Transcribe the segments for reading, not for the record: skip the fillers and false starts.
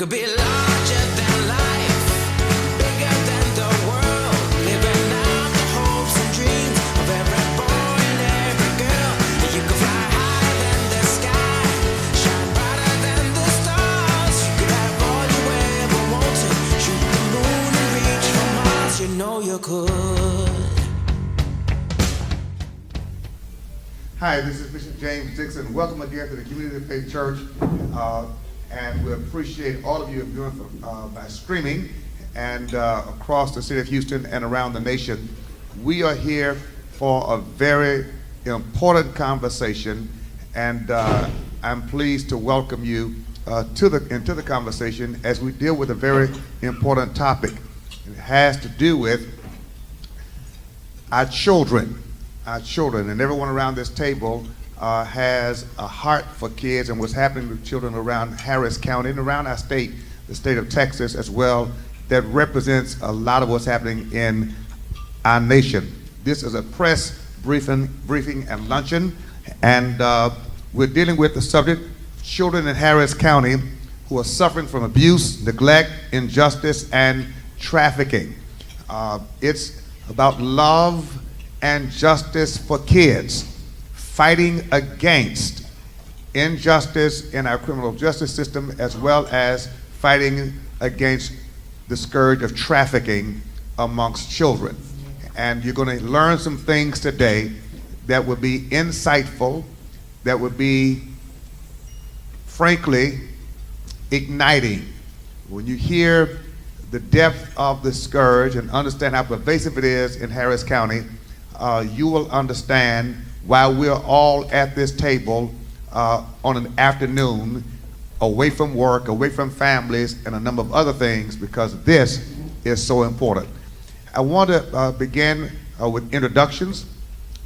could be larger than life, bigger than the world, living out the hopes and dreams of every boy and every girl. And you could fly higher than the sky, shine brighter than the stars. You could have all you ever wanted, shoot the moon and reach for Mars. You know you could. Hi, this is Bishop James Dixon. Welcome again to the Community of Faith Church. And we appreciate all of you doing by streaming and across the city of Houston and around the nation. We are here for a very important conversation, and I'm pleased to welcome you into the conversation as we deal with a very important topic. It has to do with our children, and everyone around this table has a heart for kids and what's happening with children around Harris County and around our state, the state of Texas as well, that represents a lot of what's happening in our nation. This is a press briefing and luncheon, and we're dealing with the subject, children in Harris County who are suffering from abuse, neglect, injustice, and trafficking. It's about love and justice for kids, fighting against injustice in our criminal justice system, as well as fighting against the scourge of trafficking amongst children. And you're going to learn some things today that will be insightful, that will be, frankly, igniting. When you hear the depth of the scourge and understand how pervasive it is in Harris County, you will understand why we're all at this table on an afternoon, away from work, away from families, and a number of other things, because this is so important. I want to begin with introductions,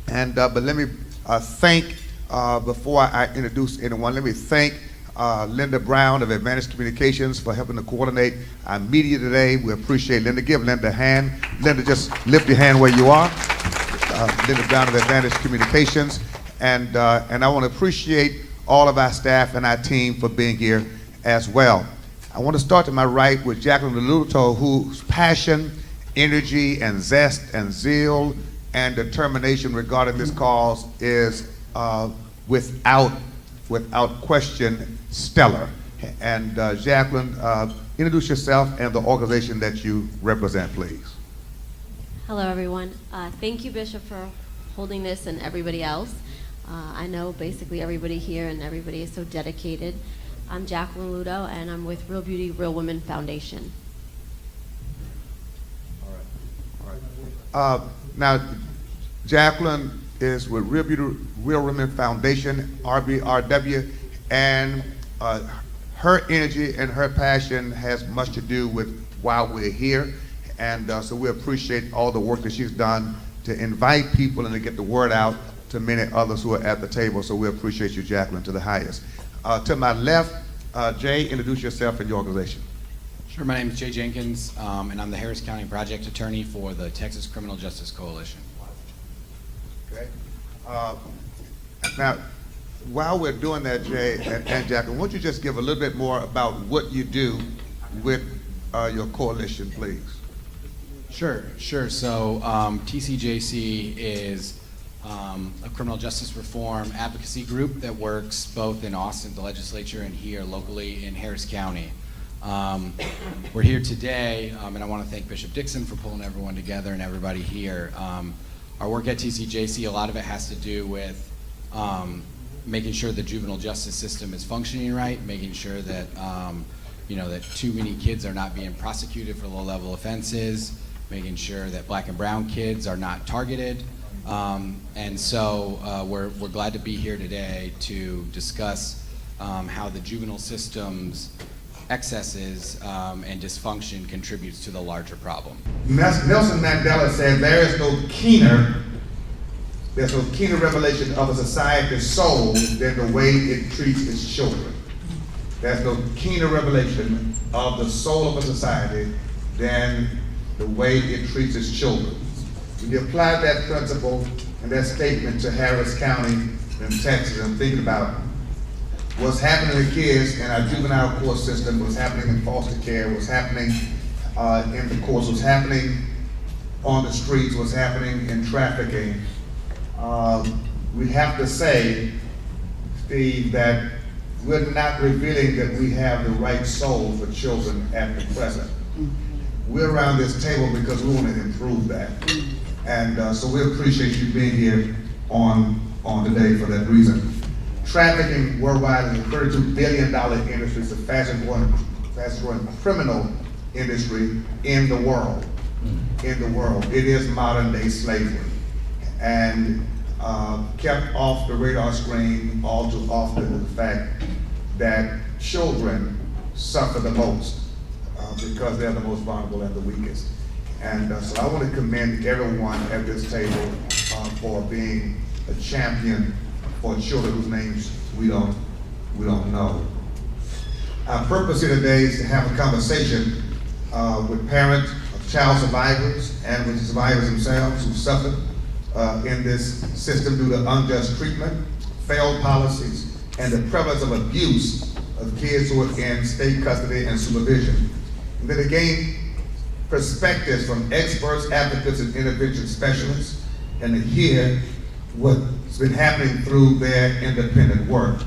and but let me thank, before I introduce anyone, let me thank Linda Brown of Advantage Communications for helping to coordinate our media today. We appreciate Linda. Give Linda a hand. Linda, just lift your hand where you are. Linda Brown of Advantage Communications, and I want to appreciate all of our staff and our team for being here as well. I want to start to my right with Jacqueline Luto, whose passion, energy, and zest, and zeal, and determination regarding this cause is without question stellar. And Jacqueline, introduce yourself and the organization that you represent, please. Hello, everyone. Thank you, Bishop, for holding this and everybody else. I know basically everybody here and everybody is so dedicated. I'm Jacqueline Ludo, and I'm with Real Beauty, Real Women Foundation. All right. Now, Jacqueline is with Real Beauty, Real Women Foundation, RBRW, and her energy and her passion has much to do with why we're here. And so we appreciate all the work that she's done to invite people and to get the word out to many others who are at the table. So we appreciate you, Jacqueline, to the highest. To my left, Jay, introduce yourself and your organization. Sure, my name is Jay Jenkins, and I'm the Harris County Project Attorney for the Texas Criminal Justice Coalition. Okay. Now, while we're doing that, Jay and Jacqueline, won't you just give a little bit more about what you do with your coalition, please? Sure. So TCJC is a criminal justice reform advocacy group that works both in Austin, the legislature, and here locally in Harris County. We're here today, and I want to thank Bishop Dixon for pulling everyone together and everybody here. Our work at TCJC, a lot of it has to do with making sure the juvenile justice system is functioning right, making sure that that too many kids are not being prosecuted for low-level offenses, making sure that black and brown kids are not targeted. And so we're glad to be here today to discuss how the juvenile system's excesses and dysfunction contributes to the larger problem. Nelson Mandela said there's no keener revelation of a society's soul than the way it treats its children. There's no keener revelation of the soul of a society than the way it treats its children. When you apply that principle and that statement to Harris County in Texas, I'm thinking about what's happening to kids in our juvenile court system, what's happening in foster care, what's happening in the courts, what's happening on the streets, what's happening in trafficking, we have to say, Steve, that we're not revealing that we have the right soul for children at the present. We're around this table because we want to improve that. And so we appreciate you being here on today for that reason. Trafficking worldwide is a $32 billion industry. It's the fastest growing criminal industry in the world. In the world. It is modern day slavery. And kept off the radar screen all too often the fact that children suffer the most because they're the most vulnerable and the weakest. And so I want to commend everyone at this table for being a champion for children whose names we don't know. Our purpose here today is to have a conversation with parents of child survivors and with survivors themselves who suffered in this system due to unjust treatment, failed policies, and the prevalence of abuse of kids who are in state custody and supervision. And then to gain perspectives from experts, advocates, and intervention specialists, and to hear what's been happening through their independent work.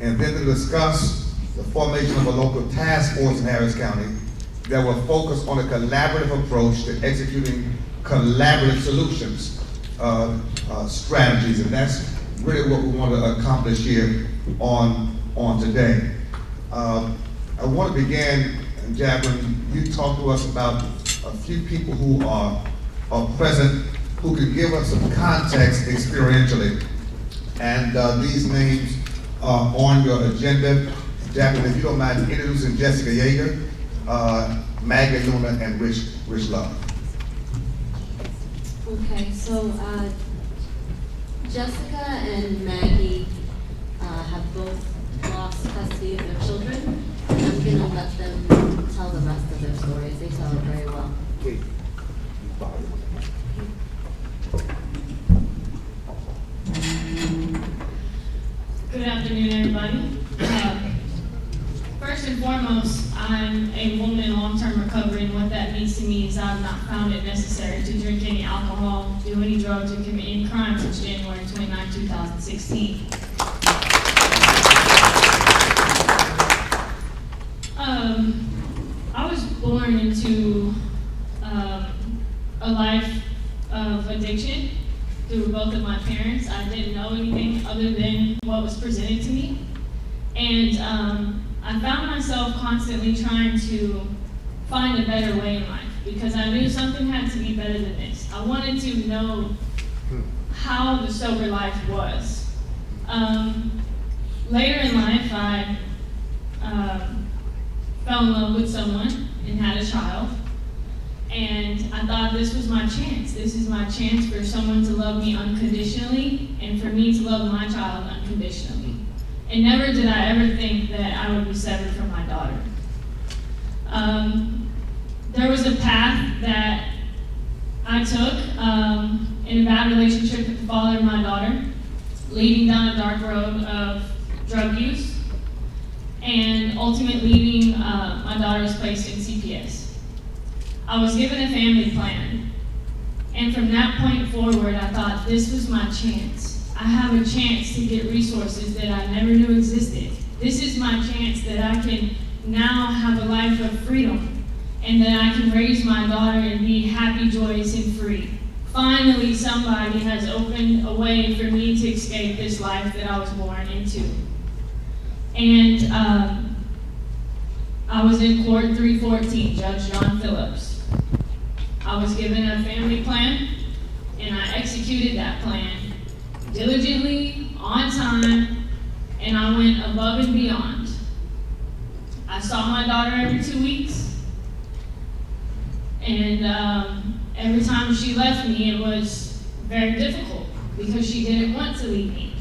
And then to discuss the formation of a local task force in Harris County that will focus on a collaborative approach to executing collaborative solutions, strategies, and that's really what we want to accomplish here on today. I want to begin, Jacqueline, you talk to us about a few people who are present who can give us some context experientially. And these names are on your agenda. Jacqueline, if you don't mind introducing Jessica Yeager, Maggie Luna, and Rich Love. Okay, so Jessica and Maggie have both lost custody of their children, and I'm gonna let them tell the rest of their stories. They tell it very well. Good afternoon, everybody. First and foremost, I'm a woman in long-term recovery, and what that means to me is I've not found it necessary to drink any alcohol, do any drugs, or commit any crime since January 29, 2016. I was born into a life of addiction through both of my parents. I didn't know anything other than what was presented to me. And I found myself constantly trying to find a better way in life because I knew something had to be better than this. I wanted to know how the sober life was. Later in life, I fell in love with someone and had a child. And I thought this was my chance. This is my chance for someone to love me unconditionally and for me to love my child unconditionally. And never did I ever think that I would be severed from my daughter. There was a path that I took in a bad relationship with the father of my daughter, leading down a dark road of drug use, and ultimately leaving my daughter's placed in CPS. I was given a family plan, and from that point forward, I thought this was my chance. I have a chance to get resources that I never knew existed. This is my chance that I can now have a life of freedom, and that I can raise my daughter and be happy, joyous, and free. Finally, somebody has opened a way for me to escape this life that I was born into. And I was in court 314, Judge John Phillips. I was given a family plan, and I executed that plan diligently, on time, and I went above and beyond. I saw my daughter every 2 weeks, and every time she left me, it was very difficult because she didn't want to leave me.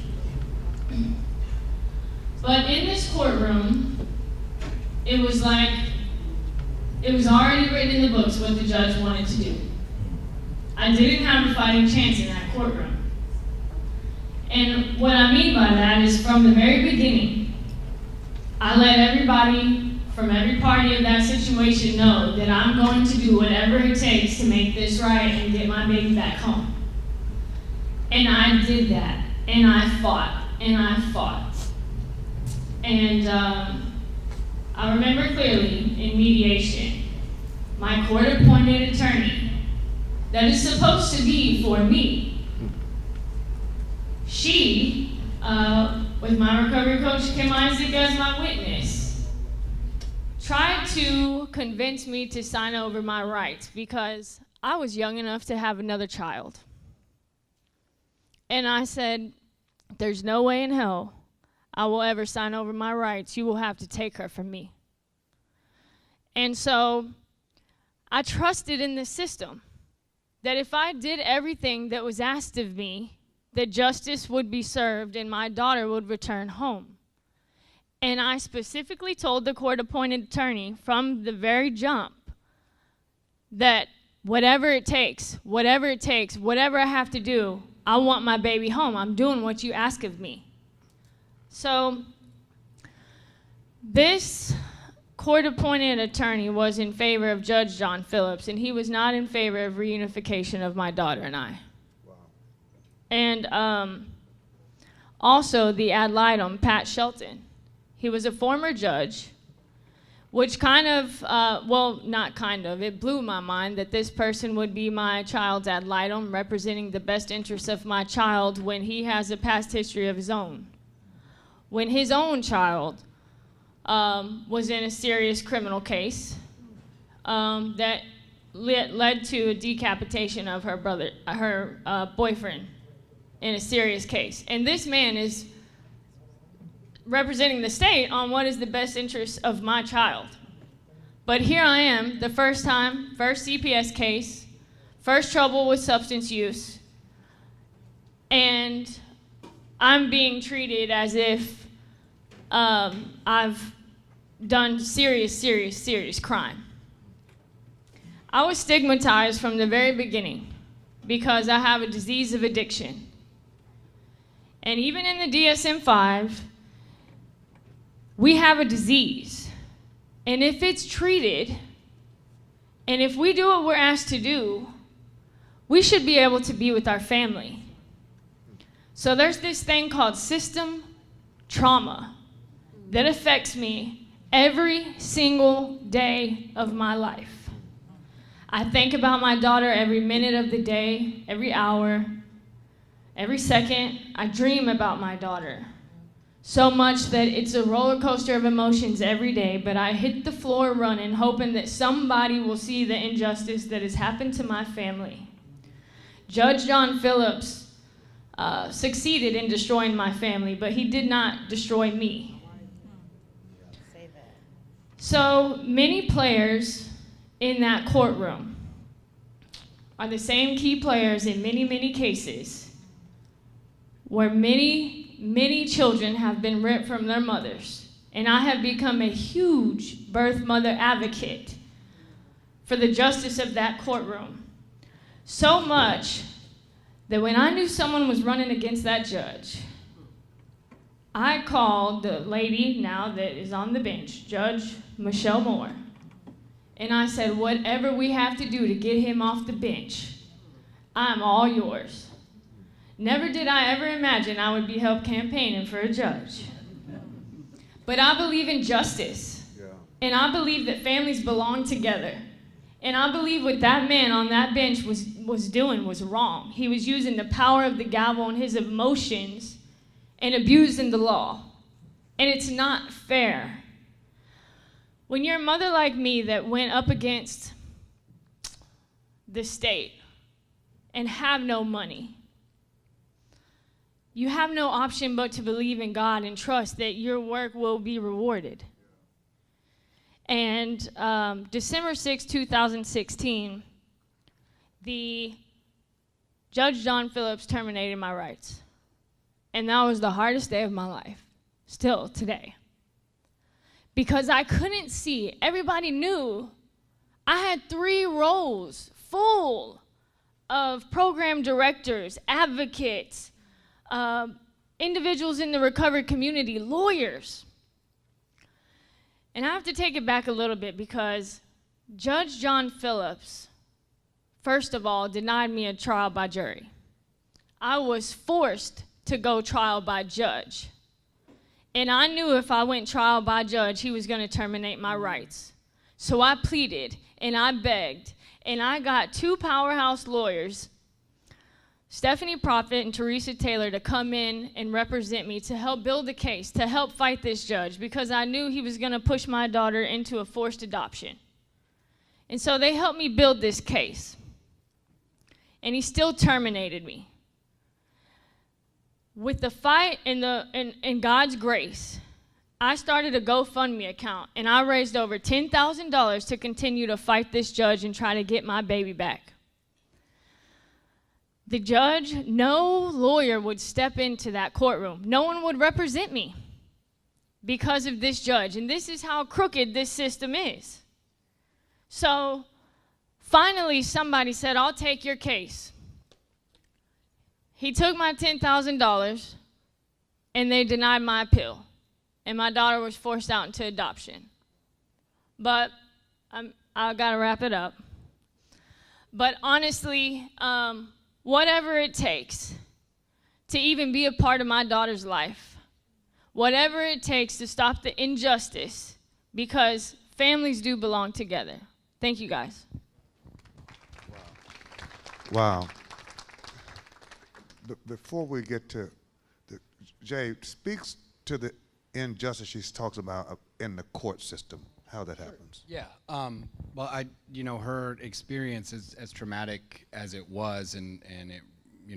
But in this courtroom, it was like, it was already written in the books what the judge wanted to do. I didn't have a fighting chance in that courtroom. And what I mean by that is from the very beginning, I let everybody from every party of that situation know that I'm going to do whatever it takes to make this right and get my baby back home. And I did that, and I fought, and I fought. And I remember clearly in mediation, my court-appointed attorney that is supposed to be for me, she, with my recovery coach Kim Isaac as my witness, tried to convince me to sign over my rights because I was young enough to have another child. And I said, there's no way in hell I will ever sign over my rights. You will have to take her from me. And so I trusted in the system that if I did everything that was asked of me, that justice would be served and my daughter would return home. And I specifically told the court-appointed attorney from the very jump that whatever it takes, whatever I have to do, I want my baby home. I'm doing what you ask of me. So this court-appointed attorney was in favor of Judge John Phillips, and he was not in favor of reunification of my daughter and I. Wow. And also the ad litem, Pat Shelton. He was a former judge, which kind of, well, not kind of, it blew my mind that this person would be my child's ad litem, representing the best interests of my child when he has a past history of his own. When his own child was in a serious criminal case that led to a decapitation of her boyfriend in a serious case. And this man is representing the state on what is the best interest of my child. But here I am, the first CPS case, first trouble with substance use, and I'm being treated as if I've done serious crime. I was stigmatized from the very beginning because I have a disease of addiction. And even in the DSM-5, we have a disease. And if it's treated, and if we do what we're asked to do, we should be able to be with our family. So there's this thing called system trauma that affects me every single day of my life. I think about my daughter every minute of the day, every hour, every second. I dream about my daughter. So much that it's a roller coaster of emotions every day, but I hit the floor running, hoping that somebody will see the injustice that has happened to my family. Judge John Phillips succeeded in destroying my family, but he did not destroy me. So many players in that courtroom are the same key players in many cases where many children have been ripped from their mothers. And I have become a huge birth mother advocate for the justice of that courtroom. So much that when I knew someone was running against that judge, I called the lady now that is on the bench, Judge Michelle Moore. And I said, whatever we have to do to get him off the bench, I'm all yours. Never did I ever imagine I would be help campaigning for a judge. But I believe in justice. Yeah. And I believe that families belong together. And I believe what that man on that bench was doing was wrong. He was using the power of the gavel and his emotions and abusing the law. And it's not fair. When you're a mother like me that went up against the state and have no money, you have no option but to believe in God and trust that your work will be rewarded. And December 6, 2016, the Judge John Phillips terminated my rights. And that was the hardest day of my life, still today. Because I couldn't see, everybody knew I had 3 roles full of program directors, advocates, individuals in the recovery community, lawyers. And I have to take it back a little bit because Judge John Phillips, first of all, denied me a trial by jury. I was forced to go trial by judge. And I knew if I went trial by judge, he was going to terminate my rights. So I pleaded and I begged, and I got two powerhouse lawyers, Stephanie Prophet and Teresa Taylor, to come in and represent me to help build the case, to help fight this judge, because I knew he was going to push my daughter into a forced adoption. And so they helped me build this case. And he still terminated me. With the fight and God's grace, I started a GoFundMe account, and I raised over $10,000 to continue to fight this judge and try to get my baby back. The judge, no lawyer would step into that courtroom. No one would represent me because of this judge. And this is how crooked this system is. So finally, somebody said, I'll take your case. He took my $10,000, and they denied my appeal. And my daughter was forced out into adoption. But I got to wrap it up. But honestly, whatever it takes to even be a part of my daughter's life, whatever it takes to stop the injustice, because families do belong together. Thank you, guys. Wow. Before we get to Jay, speaks to the injustice she talks about in the court system, how that happens. Yeah. Well, her experience is as traumatic as it was, and it,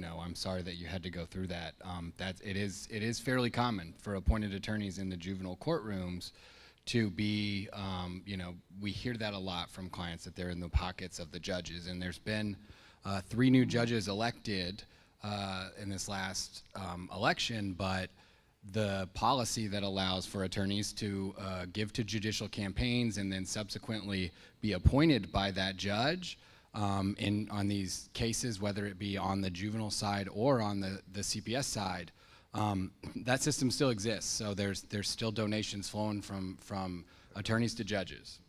I'm sorry that you had to go through that. It is fairly common for appointed attorneys in the juvenile courtrooms to be, we hear that a lot from clients, that they're in the pockets of the judges. And there's been 3 new judges elected in this last election, but the policy that allows for attorneys to give to judicial campaigns and then subsequently be appointed by that judge on these cases, whether it be on the juvenile side or on the CPS side, that system still exists. So there's still donations flowing from attorneys to judges.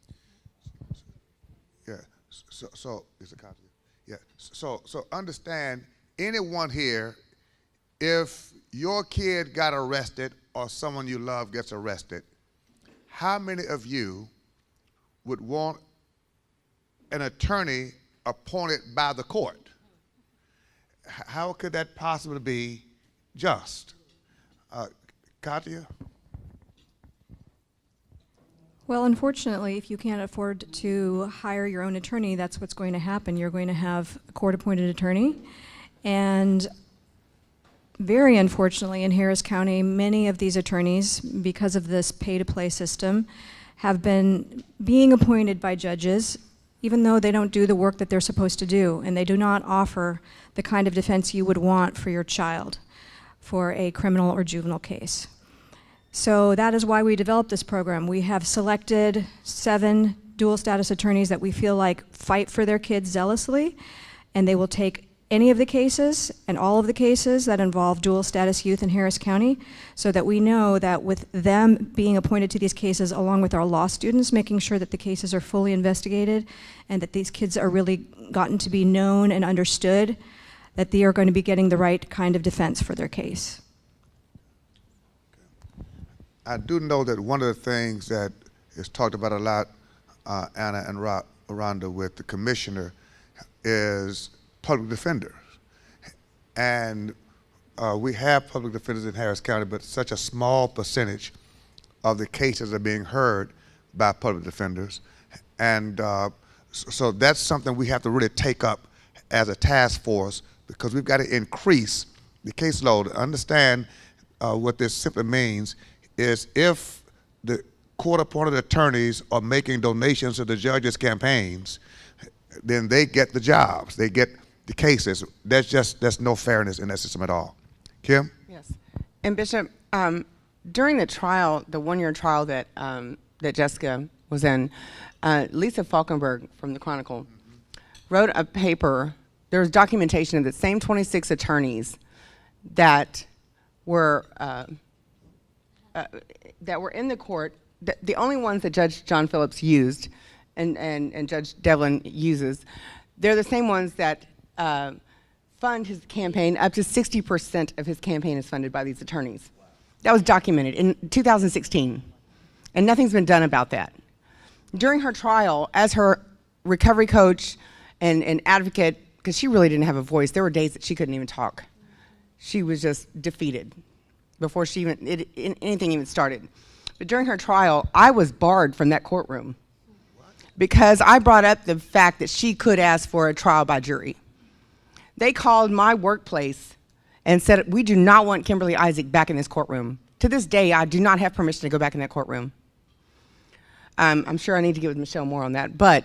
Yeah. So is it copy? Yeah. So understand, anyone here, if your kid got arrested or someone you love gets arrested, how many of you would want an attorney appointed by the court? How could that possibly be just? Katia? Well, unfortunately, if you can't afford to hire your own attorney, that's what's going to happen. You're going to have a court-appointed attorney. And very unfortunately, in Harris County, many of these attorneys, because of this pay-to-play system, have been being appointed by judges, even though they don't do the work that they're supposed to do, and they do not offer the kind of defense you would want for your child for a criminal or juvenile case. So that is why we developed this program. We have selected 7 dual status attorneys that we feel like fight for their kids zealously, and they will take any of the cases and all of the cases that involve dual status youth in Harris County, so that we know that with them being appointed to these cases, along with our law students, making sure that the cases are fully investigated and that these kids are really gotten to be known and understood, that they are going to be getting the right kind of defense for their case. I do know that one of the things that is talked about a lot, Anna and Rhonda, with the commissioner is public defenders. And we have public defenders in Harris County, but such a small percentage of the cases are being heard by public defenders. And so that's something we have to really take up as a task force, because we've got to increase the caseload. Understand what this simply means is if the court-appointed attorneys are making donations to the judges' campaigns, then they get the jobs, they get the cases. There's no fairness in that system at all. Kim? Yes. And Bishop, during the trial, the one-year trial that that Jessica was in, Lisa Falkenberg from the Chronicle wrote a paper. There was documentation of the same 26 attorneys that were in the court the only ones that Judge John Phillips used and Judge Devlin uses, they're the same ones that fund his campaign. Up to 60% of his campaign is funded by these attorneys. That was documented in 2016, and nothing's been done about that. During her trial, as her recovery coach and advocate, because she really didn't have a voice, there were days that she couldn't even talk. She was just defeated before anything even started. But during her trial, I was barred from that courtroom because I brought up the fact that she could ask for a trial by jury. They called my workplace and said, we do not want Kimberly Isaac back in this courtroom. To this day, I do not have permission to go back in that courtroom. I'm sure I need to get with Michelle more on that, but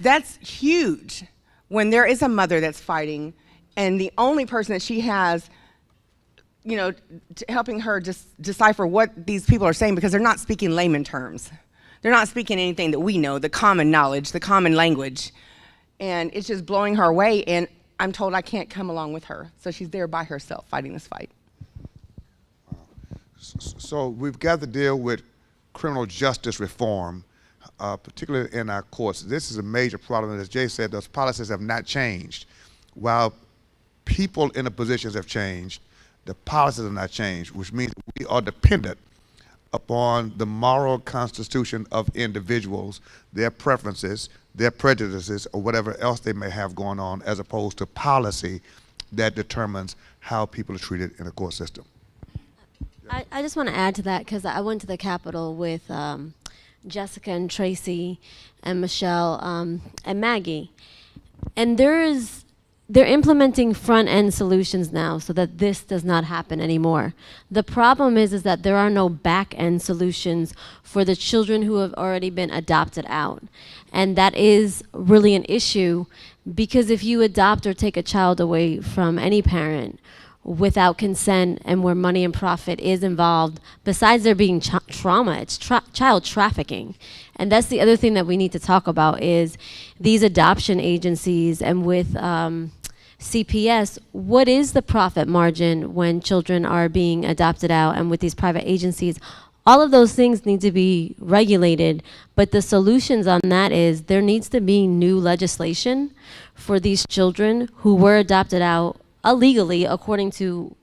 that's huge when there is a mother that's fighting and the only person that she has, helping her just decipher what these people are saying, because they're not speaking layman terms. They're not speaking anything that we know, the common knowledge, the common language. And it's just blowing her away, and I'm told I can't come along with her. So she's there by herself fighting this fight. So we've got to deal with criminal justice reform, particularly in our courts. This is a major problem. As Jay said, those policies have not changed. While people in the positions have changed, the policies have not changed, which means we are dependent upon the moral constitution of individuals, their preferences, their prejudices, or whatever else they may have going on, as opposed to policy that determines how people are treated in the court system. I just want to add to that, because I went to the Capitol with Jessica and Tracy and Michelle and Maggie, and they're implementing front-end solutions now so that this does not happen anymore. The problem is that there are no back-end solutions for the children who have already been adopted out. And that is really an issue, because if you adopt or take a child away from any parent without consent and where money and profit is involved, besides there being trauma, it's child trafficking. And that's the other thing that we need to talk about, is these adoption agencies and with CPS, what is the profit margin when children are being adopted out, and with these private agencies? All of those things need to be regulated, but the solutions on that is there needs to be new legislation for these children who were adopted out illegally according to,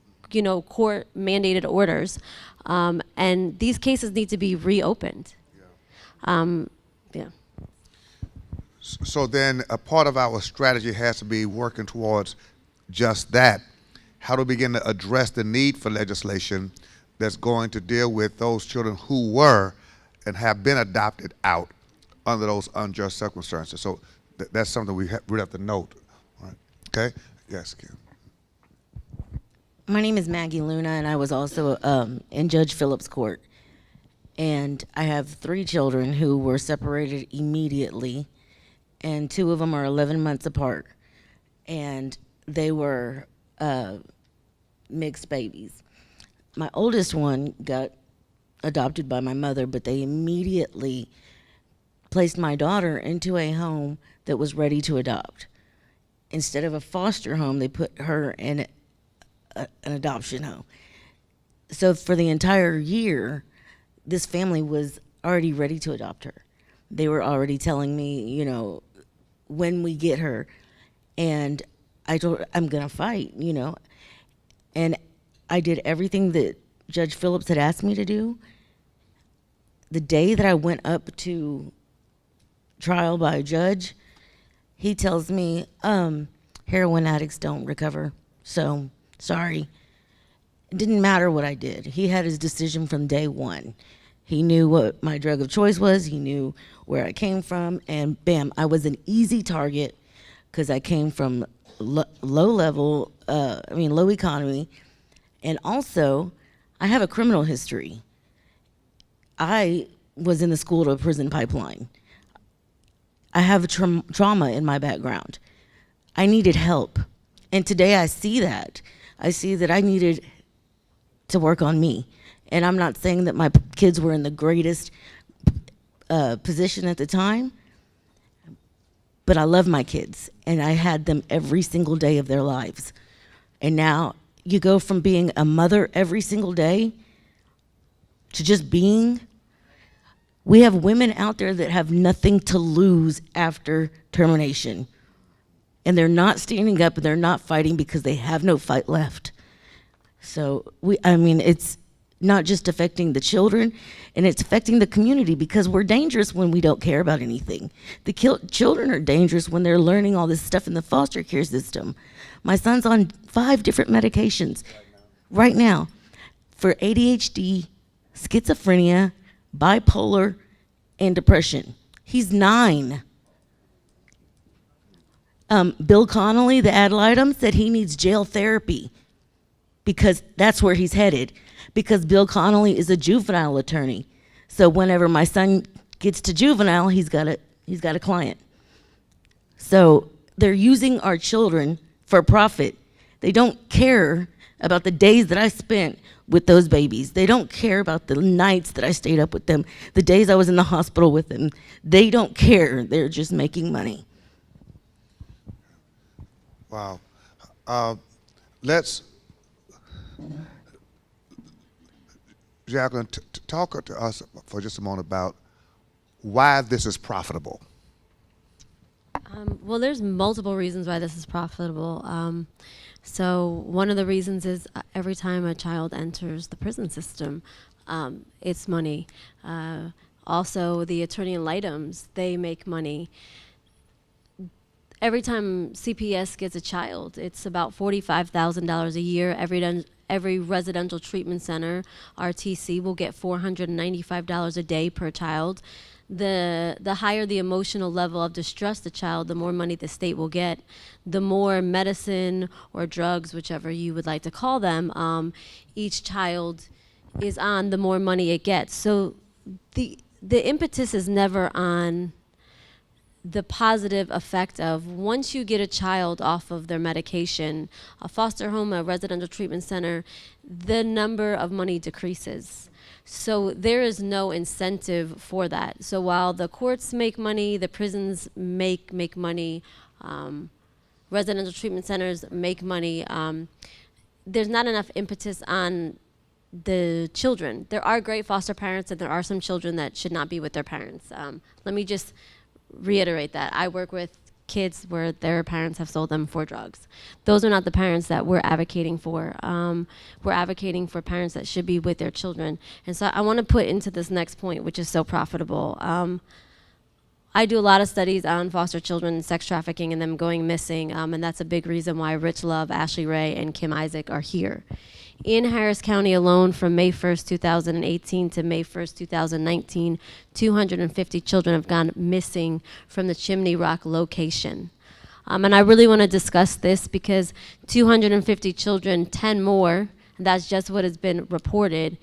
court mandated orders, and these cases need to be reopened. So then a part of our strategy has to be working towards just that. How to begin to address the need for legislation that's going to deal with those children who were and have been adopted out under those unjust circumstances. So that's something we have to note. All right. Okay? Yes, Kim. My name is Maggie Luna, and I was also in Judge Phillips' court. And I have 3 children who were separated immediately, and 2 of them are 11 months apart. And they were mixed babies. My oldest one got adopted by my mother, but they immediately placed my daughter into a home that was ready to adopt. Instead of a foster home, they put her in an adoption home. So for the entire year, this family was already ready to adopt her. They were already telling me, when we get her. And I told her, I'm gonna fight, And I did everything that Judge Phillips had asked me to do. The day that I went up to trial by a judge, he tells me, heroin addicts don't recover, so sorry. It didn't matter what I did. He had his decision from day one. He knew what my drug of choice was, he knew where I came from, and bam, I was an easy target because I came from low economy, and also I have a criminal history. I was in the school to prison pipeline. I have a trauma in my background. I needed help, and today I see that. I see that I needed to work on me. And I'm not saying that my kids were in the greatest position at the time, but I love my kids, and I had them every single day of their lives. And now you go from being a mother every single day to just being. We have women out there that have nothing to lose after termination. And they're not standing up and they're not fighting because they have no fight left. So it's not just affecting the children, and it's affecting the community because we're dangerous when we don't care about anything. The children are dangerous when they're learning all this stuff in the foster care system. My son's on 5 different medications right now for ADHD, schizophrenia, bipolar, and depression. He's 9. Bill Connolly, the ad litem, said he needs jail therapy because that's where he's headed. Because Bill Connolly is a juvenile attorney. So whenever my son gets to juvenile, he's got a client. So they're using our children for profit. They don't care about the days that I spent with those babies. They don't care about the nights that I stayed up with them, the days I was in the hospital with them. They don't care. They're just making money. Wow. Let's, Jacqueline, talk to us for just a moment about why this is profitable. Well, there's multiple reasons why this is profitable. So one of the reasons is every time a child enters the prison system, it's money. Also, the attorney ad litems, they make money. Every time CPS gets a child, it's about $45,000 a year. Every residential treatment center, RTC, will get $495 a day per child. The higher the emotional level of distress the child, the more money the state will get. The more medicine or drugs, whichever you would like to call them, each child is on, the more money it gets. So the impetus is never on the positive effect of once you get a child off of their medication, a foster home, a residential treatment center, the number of money decreases. So there is no incentive for that. So while the courts make money, the prisons make money, residential treatment centers make money, there's not enough impetus on the children. There are great foster parents and there are some children that should not be with their parents. Let me just reiterate that. I work with kids where their parents have sold them for drugs. Those are not the parents that we're advocating for. We're advocating for parents that should be with their children. And so I want to put into this next point, which is so profitable. I do a lot of studies on foster children, sex trafficking, and them going missing, and that's a big reason why Rich Love, Ashley Ray, and Kim Isaac are here. In Harris County alone, from May 1st, 2018 to May 1st, 2019, 250 children have gone missing from the Chimney Rock location. And I really want to discuss this because 250 children, 10 more, and that's just what has been reported,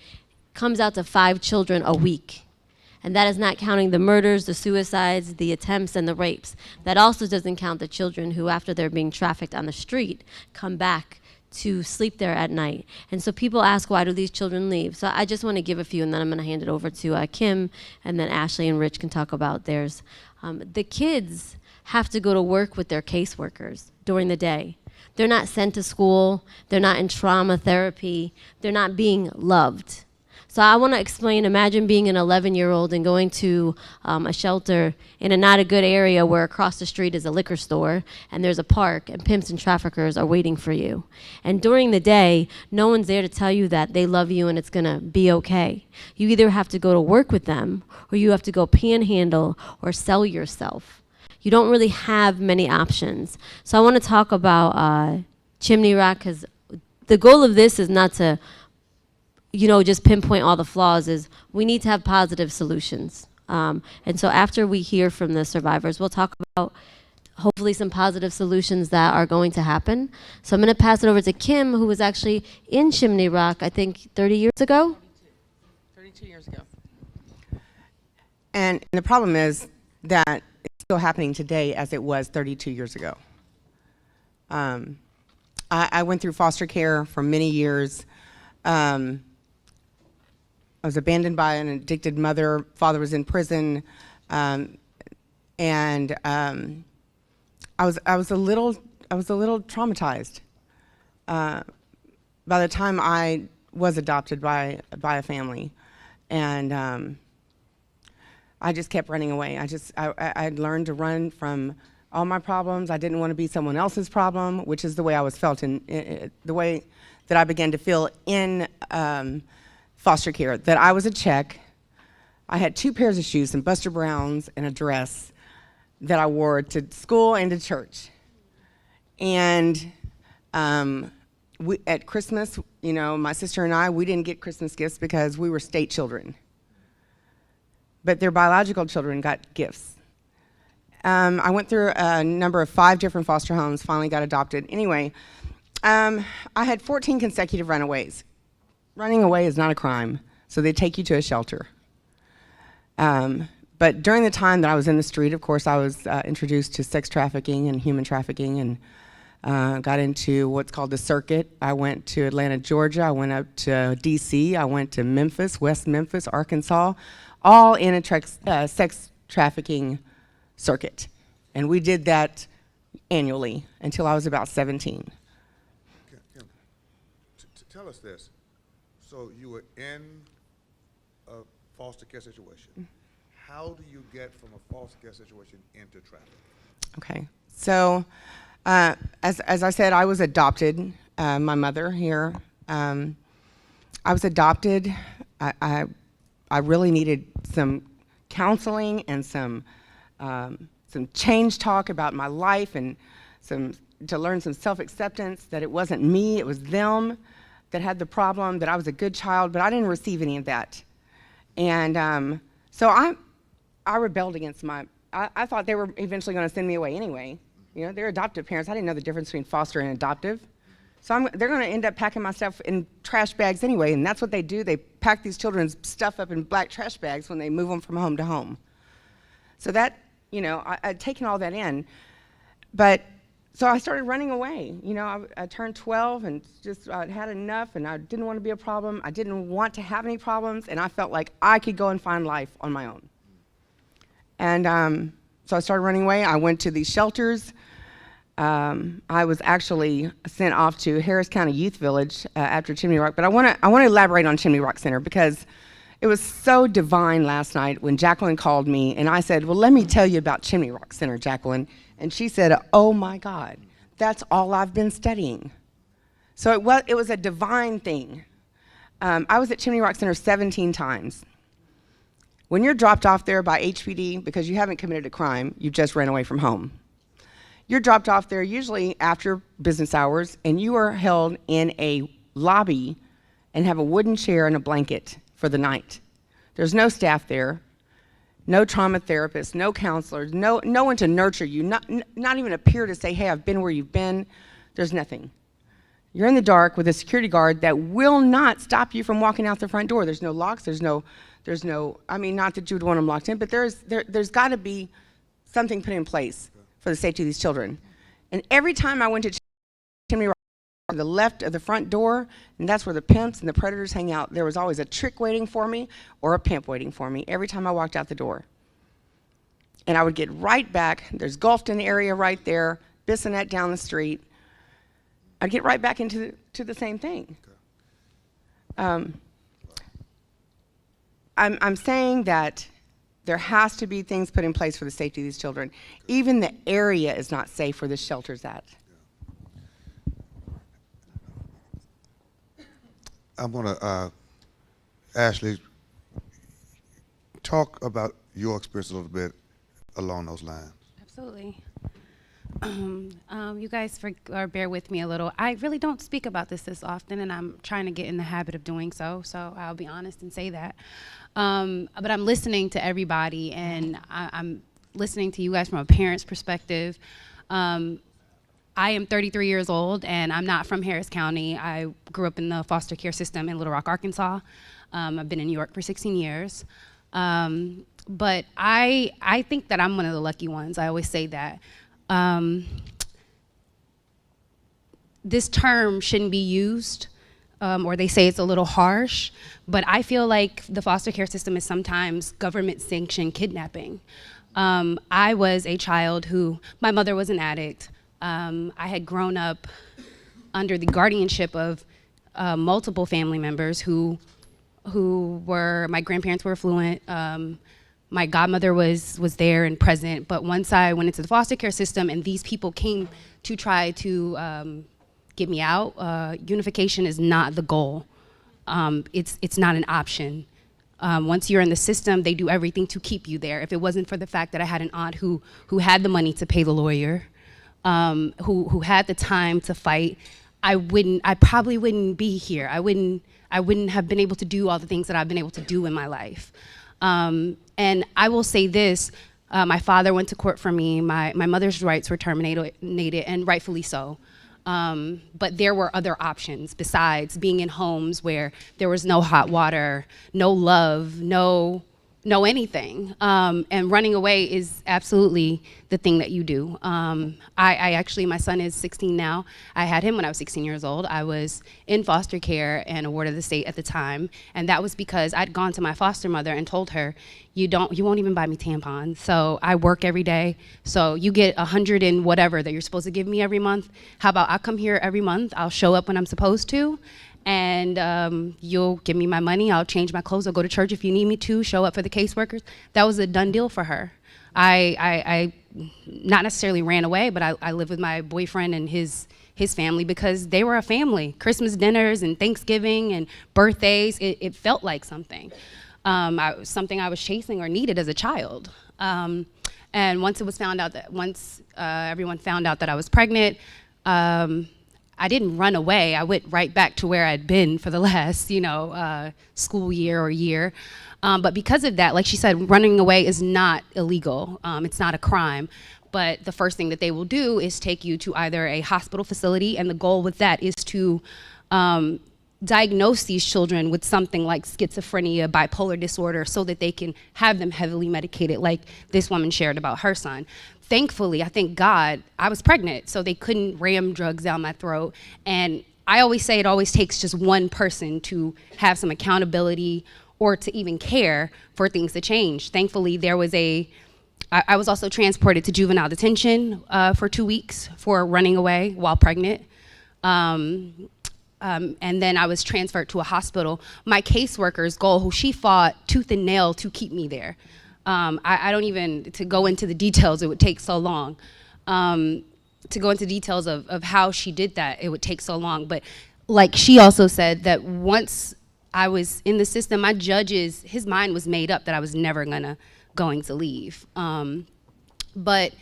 comes out to 5 children a week. And that is not counting the murders, the suicides, the attempts, and the rapes. That also doesn't count the children who, after they're being trafficked on the street, come back to sleep there at night. And so people ask, why do these children leave? So I just want to give a few, and then I'm going to hand it over to Kim, and then Ashley and Rich can talk about theirs. The kids have to go to work with their caseworkers during the day. They're not sent to school. They're not in trauma therapy. They're not being loved. So I want to explain, imagine being an 11-year-old and going to a shelter in a not a good area where across the street is a liquor store and there's a park and pimps and traffickers are waiting for you. And during the day, no one's there to tell you that they love you and it's going to be okay. You either have to go to work with them or you have to go panhandle or sell yourself. You don't really have many options. So I want to talk about Chimney Rock because the goal of this is not to just pinpoint all the flaws. Is we need to have positive solutions. And so after we hear from the survivors, we'll talk about hopefully some positive solutions that are going to happen. So I'm going to pass it over to Kim, who was actually in Chimney Rock, I think 30 years ago? 32 years ago. And the problem is that it's still happening today as it was 32 years ago. I went through foster care for many years. I was abandoned by an addicted mother. Father was in prison, and I was a little traumatized. By the time I was adopted by a family, And I just kept running away. I'd learned to run from all my problems. I didn't want to be someone else's problem, which is the way I was felt in the way that I began to feel in foster care, that I was a check. I had 2 pairs of shoes, some Buster Browns and a dress that I wore to school and to church. And at Christmas, you know, my sister and I, we didn't get Christmas gifts because we were state children. But their biological children got gifts. I went through a number of 5 different foster homes, finally got adopted. Anyway, I had 14 consecutive runaways. Running away is not a crime, so they take you to a shelter. But during the time that I was in the street, of course, I was introduced to sex trafficking and human trafficking, and got into what's called the circuit. I went to Atlanta, Georgia. I went up to D.C. I went to Memphis, West Memphis, Arkansas, all in a sex trafficking circuit. And we did that annually until I was about 17. Kim, tell us this. So you were in a foster care situation. How do you get from a foster care situation into trafficking? Okay, so as I said, I was adopted. My mother here. I was adopted. I really needed some counseling and some change talk about my life, and to learn some self-acceptance, that it wasn't me, it was them that had the problem, that I was a good child, but I didn't receive any of that. And so I rebelled against I thought they were eventually going to send me away anyway. You know, they're adoptive parents. I didn't know the difference between foster and adoptive. So they're going to end up packing my stuff in trash bags anyway, and that's what they do. They pack these children's stuff up in black trash bags when they move them from home to home. So that, you know, I'd taken all that in. But, so I started running away. You know, I turned 12 and just I'd had enough, and I didn't want to be a problem. I didn't want to have any problems, and I felt like I could go and find life on my own. And so I started running away. I went to these shelters. I was actually sent off to Harris County Youth Village after Chimney Rock, but I want to elaborate on Chimney Rock Center because it was so divine last night when Jacqueline called me, and I said, well, let me tell you about Chimney Rock Center, Jacqueline. And she said, oh my God, that's all I've been studying. So it was a divine thing. I was at Chimney Rock Center 17 times. When you're dropped off there by HPD because you haven't committed a crime, you just ran away from home. You're dropped off there usually after business hours, and you are held in a lobby and have a wooden chair and a blanket for the night. There's no staff there, no trauma therapist, no counselors, no one to nurture you, not even a peer to say, hey, I've been where you've been. There's nothing. You're in the dark with a security guard that will not stop you from walking out the front door. There's no locks, there's no, I mean, not that you would want them locked in, but there's got to be something put in place for the safety of these children. And every time I went to Chimney Rock, to the left of the front door, and that's where the pimps and the predators hang out, there was always a trick waiting for me or a pimp waiting for me every time I walked out the door. And I would get right back, there's Gulfton area right there, Bissonnette down the street. I'd get right back into the same thing. I'm saying that there has to be things put in place for the safety of these children. Even the area is not safe where the shelter's at. I'm going to, Ashley, talk about your experience a little bit along those lines. Absolutely. You guys bear with me a little. I really don't speak about this often, and I'm trying to get in the habit of doing so I'll be honest and say that. But I'm listening to everybody, and I'm listening to you guys from a parent's perspective. I am 33 years old, and I'm not from Harris County. I grew up in the foster care system in Little Rock, Arkansas. I've been in New York for 16 years. But I think that I'm one of the lucky ones. I always say that. This term shouldn't be used, or they say it's a little harsh, but I feel like the foster care system is sometimes government-sanctioned kidnapping. I was a child who, my mother was an addict. I had grown up under the guardianship of multiple family members who my grandparents were affluent. My godmother was there and present, but once I went into the foster care system and these people came to try to get me out, unification is not the goal. It's not an option. Once you're in the system, they do everything to keep you there. If it wasn't for the fact that I had an aunt who had the money to pay the lawyer, who had the time to fight, I probably wouldn't be here. I wouldn't have been able to do all the things that I've been able to do in my life. And I will say this, my father went to court for me. My mother's rights were terminated, and rightfully so. But there were other options besides being in homes where there was no hot water, no love, no anything. And running away is absolutely the thing that you do. I actually, my son is 16 now. I had him when I was 16 years old. I was in foster care and a ward of the state at the time. And that was because I'd gone to my foster mother and told her, you won't even buy me tampons. So I work every day. So you get 100 and whatever that you're supposed to give me every month. How about I come here every month, I'll show up when I'm supposed to, and you'll give me my money, I'll change my clothes, I'll go to church if you need me to, show up for the caseworkers. That was a done deal for her. I not necessarily ran away, but I lived with my boyfriend and his family because they were a family. Christmas dinners and Thanksgiving and birthdays, it felt like something. Something I was chasing or needed as a child. And once it was found out that, everyone found out that I was pregnant, I didn't run away. I went right back to where I'd been for the last, school year or year. But because of that, like she said, running away is not illegal. It's not a crime. But the first thing that they will do is take you to either a hospital facility, and the goal with that is to diagnose these children with something like schizophrenia, bipolar disorder, so that they can have them heavily medicated, like this woman shared about her son. Thankfully, I thank God, I was pregnant, so they couldn't ram drugs down my throat. And I always say it always takes just one person to have some accountability or to even care for things to change. Thankfully, I was also transported to juvenile detention for 2 weeks for running away while pregnant. And then I was transferred to a hospital. My caseworker's goal, who she fought tooth and nail to keep me there. I don't even, to go into the details, it would take so long. To go into details of how she did that, it would take so long. But like she also said, that once I was in the system, my judge's, his mind was made up that I was never going to leave. But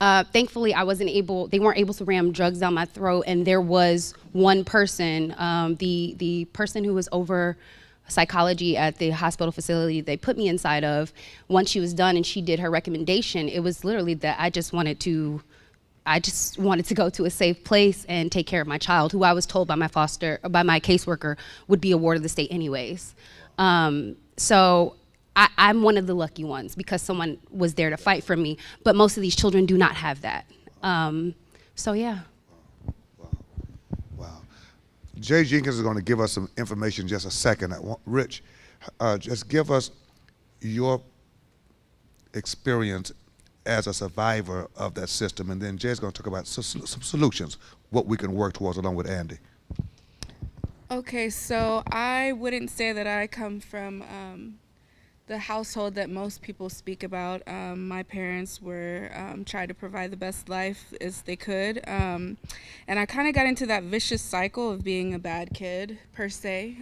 thankfully, they weren't able to ram drugs down my throat, and there was one person, the person who was over psychology at the hospital facility they put me inside of. Once she was done and she did her recommendation, it was literally that I just wanted to go to a safe place and take care of my child, who I was told by my caseworker would be a ward of the state anyways. So I'm one of the lucky ones because someone was there to fight for me, but most of these children do not have that. So yeah. Wow. Jay Jenkins is going to give us some information in just a second. Rich, just give us your experience as a survivor of that system, and then Jay's going to talk about some solutions, what we can work towards along with Andy. Okay, so I wouldn't say that I come from the household that most people speak about. My parents were trying to provide the best life as they could, and I kind of got into that vicious cycle of being a bad kid, per se.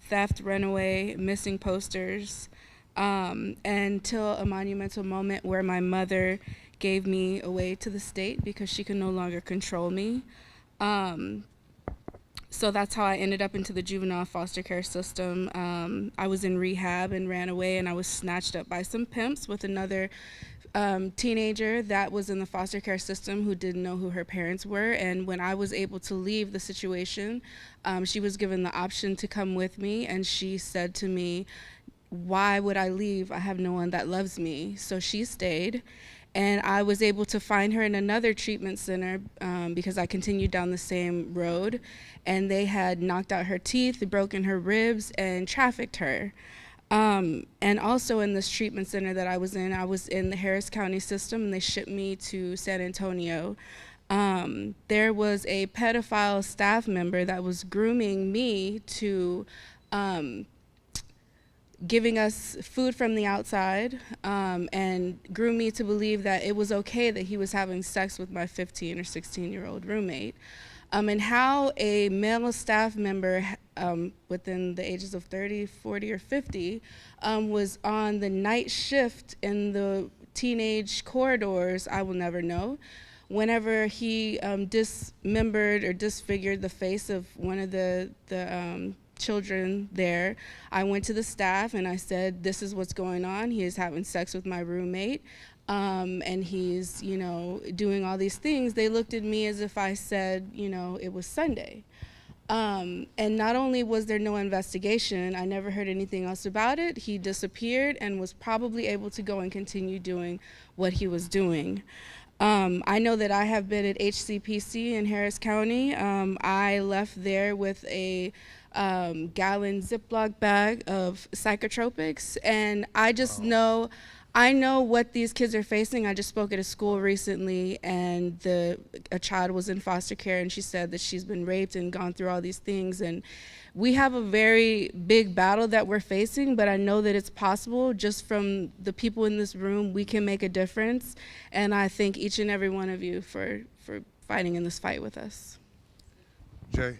Theft, runaway, missing posters, until a monumental moment where my mother gave me away to the state because she could no longer control me. So that's how I ended up into the juvenile foster care system. I was in rehab and ran away, and I was snatched up by some pimps with another teenager that was in the foster care system who didn't know who her parents were. And when I was able to leave the situation, she was given the option to come with me, and she said to me, "Why would I leave? I have no one that loves me." So she stayed. And I was able to find her in another treatment center because I continued down the same road. And they had knocked out her teeth, broken her ribs, and trafficked her. And also in this treatment center that I was in the Harris County system, and they shipped me to San Antonio. There was a pedophile staff member that was grooming me to giving us food from the outside, and grew me to believe that it was okay that he was having sex with my 15 or 16-year-old roommate. And how a male staff member within the ages of 30, 40, or 50 was on the night shift in the teenage corridors, I will never know. Whenever he dismembered or disfigured the face of one of the children there, I went to the staff and I said, this is what's going on. He is having sex with my roommate. And he's, doing all these things. They looked at me as if I said, it was Sunday. And not only was there no investigation, I never heard anything else about it. He disappeared and was probably able to go and continue doing what he was doing. I know that I have been at HCPC in Harris County. I left there with a gallon Ziploc bag of psychotropics, and I just know what these kids are facing. I just spoke at a school recently, and a child was in foster care, and she said that she's been raped and gone through all these things. And we have a very big battle that we're facing, but I know that it's possible. Just from the people in this room, we can make a difference. And I thank each and every one of you for fighting in this fight with us. Jay?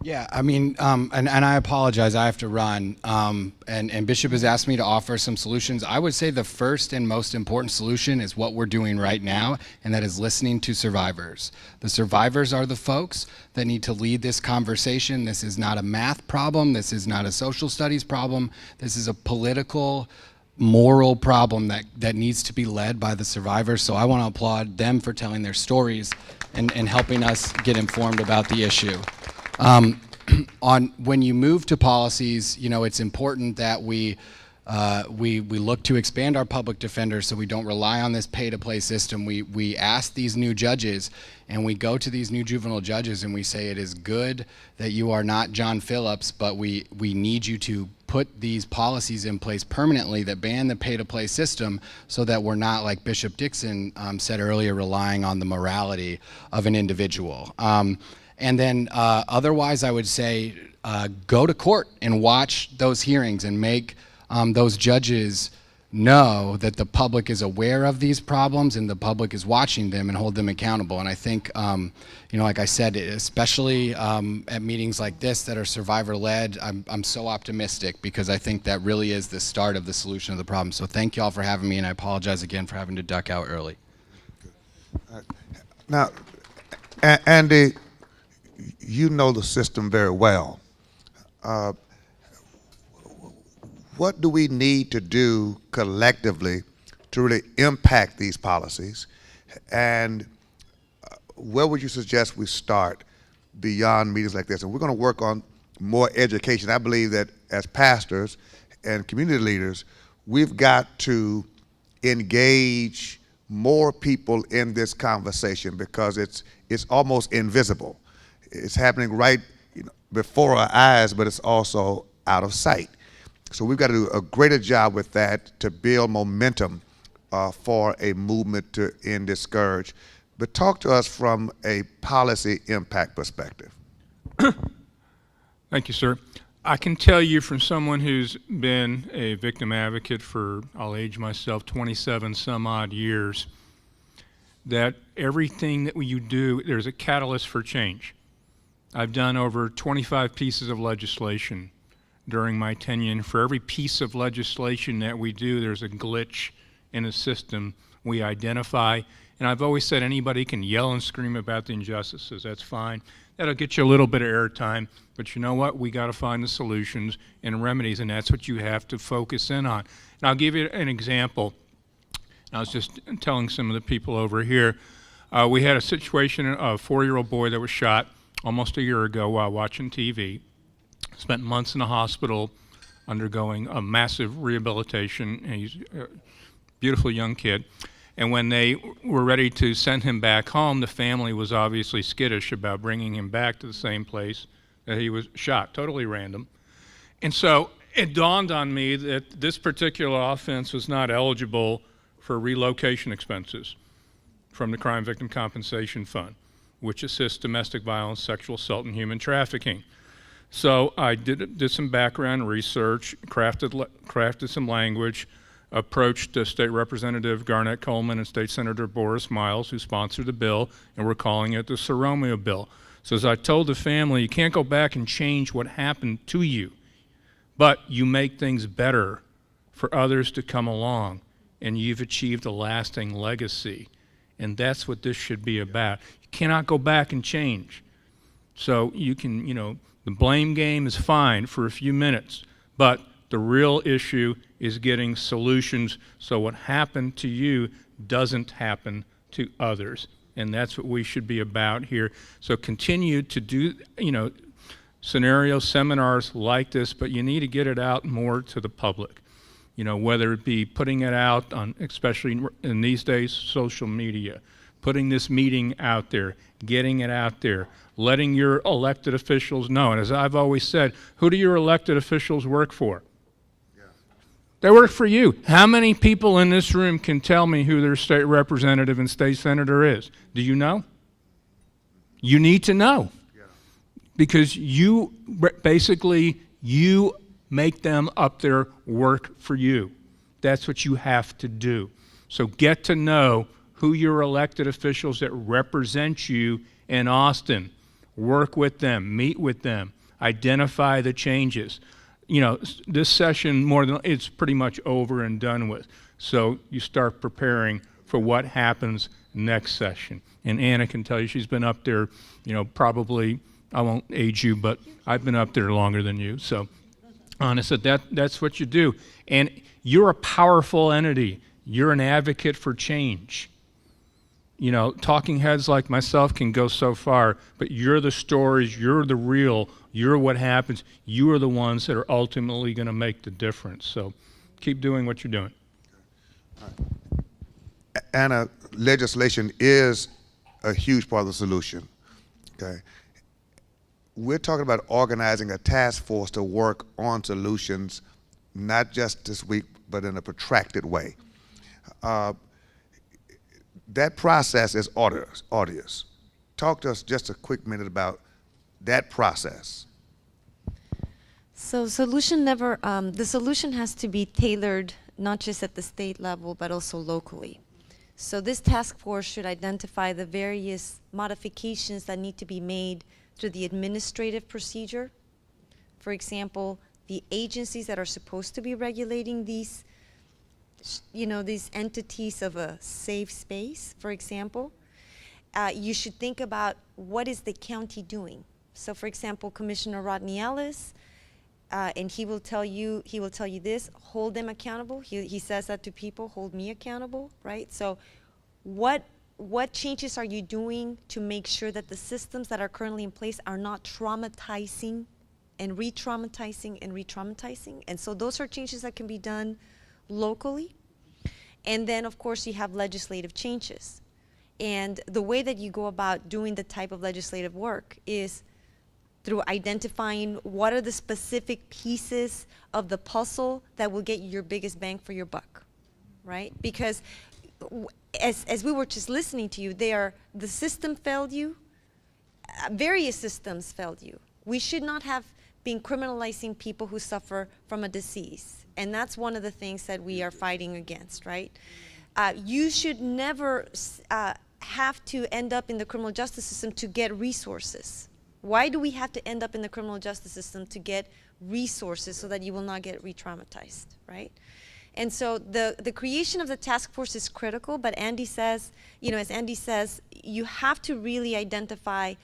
Yeah, I mean, and I apologize, I have to run. And Bishop has asked me to offer some solutions. I would say the first and most important solution is what we're doing right now, and that is listening to survivors. The survivors are the folks that need to lead this conversation. This is not a math problem. This is not a social studies problem. This is a political, moral problem that needs to be led by the survivors. So I want to applaud them for telling their stories and helping us get informed about the issue. When you move to policies, it's important that we look to expand our public defenders so we don't rely on this pay-to-play system. We ask these new judges, and we go to these new juvenile judges and we say, it is good that you are not John Phillips, but we need you to put these policies in place permanently that ban the pay-to-play system so that we're not, like Bishop Dixon said earlier, relying on the morality of an individual. And then otherwise, I would say go to court and watch those hearings and make those judges know that the public is aware of these problems and the public is watching them and hold them accountable. And I think, like I said, especially at meetings like this that are survivor-led, I'm so optimistic because I think that really is the start of the solution of the problem. So thank you all for having me, and I apologize again for having to duck out early. Now, Andy, you know the system very well. What do we need to do collectively to really impact these policies? And where would you suggest we start beyond meetings like this? And we're going to work on more education. I believe that as pastors and community leaders, we've got to engage more people in this conversation because it's almost invisible. It's happening right before our eyes, but it's also out of sight. So we've got to do a greater job with that to build momentum for a movement to end this scourge. But talk to us from a policy impact perspective. Thank you, sir. I can tell you from someone who's been a victim advocate for, I'll age myself, 27 some odd years, that everything that you do, there's a catalyst for change. I've done over 25 pieces of legislation during my tenure, and for every piece of legislation that we do, there's a glitch in the system we identify. And I've always said anybody can yell and scream about the injustices, that's fine. That'll get you a little bit of airtime, but you know what? We got to find the solutions and remedies, and that's what you have to focus in on. And I'll give you an example. I was just telling some of the people over here, we had a situation, a 4-year-old boy that was shot almost a year ago while watching TV, spent months in the hospital undergoing a massive rehabilitation, and he's a beautiful young kid. And when they were ready to send him back home, the family was obviously skittish about bringing him back to the same place that he was shot, totally random. And so it dawned on me that this particular offense was not eligible for relocation expenses from the Crime Victim Compensation Fund, which assists domestic violence, sexual assault, and human trafficking. So I did some background research, crafted some language, approached State Representative Garnett Coleman and State Senator Boris Miles, who sponsored the bill, and we're calling it the Soromio bill. So as I told the family, you can't go back and change what happened to you, but you make things better for others to come along, and you've achieved a lasting legacy. And that's what this should be about. You cannot go back and change. So you can, the blame game is fine for a few minutes, but the real issue is getting solutions so what happened to you doesn't happen to others. And that's what we should be about here. So continue to do, scenario seminars like this, but you need to get it out more to the public. Whether it be putting it out on, especially in these days, social media, putting this meeting out there, getting it out there, letting your elected officials know. And as I've always said, who do your elected officials work for? They work for you. How many people in this room can tell me who their state representative and state senator is? Do you know? You need to know. Because you make them up there work for you. That's what you have to do. So get to know who your elected officials that represent you in Austin. Work with them, meet with them, identify the changes. This session, it's pretty much over and done with. So you start preparing for what happens next session. And Anna can tell you she's been up there, probably, I won't age you, but I've been up there longer than you. So Anna said that's what you do. And you're a powerful entity. You're an advocate for change. Talking heads like myself can go so far, but you're the stories, you're the real, you're what happens. You are the ones that are ultimately going to make the difference. So keep doing what you're doing. Anna, legislation is a huge part of the solution. Okay. We're talking about organizing a task force to work on solutions, not just this week, but in a protracted way. That process is arduous. Talk to us just a quick minute about that process. So the solution has to be tailored not just at the state level, but also locally. So this task force should identify the various modifications that need to be made through the administrative procedure. For example, the agencies that are supposed to be regulating these entities of a safe space, for example, you should think about what is the county doing. So for example, Commissioner Rodney Ellis, and he will tell you this, hold them accountable. He says that to people, hold me accountable, right? So what changes are you doing to make sure that the systems that are currently in place are not traumatizing and re-traumatizing and re-traumatizing? And so those are changes that can be done locally. And then of course you have legislative changes. And the way that you go about doing the type of legislative work is through identifying what are the specific pieces of the puzzle that will get you your biggest bang for your buck, right? Because as we were just listening to you, the system failed you, various systems failed you. We should not have been criminalizing people who suffer from a disease. And that's one of the things that we are fighting against, right? You should never have to end up in the criminal justice system to get resources. Why do we have to end up in the criminal justice system to get resources so that you will not get re-traumatized, right? And so the creation of the task force is critical, but Andy says, as Andy says, you have to really identify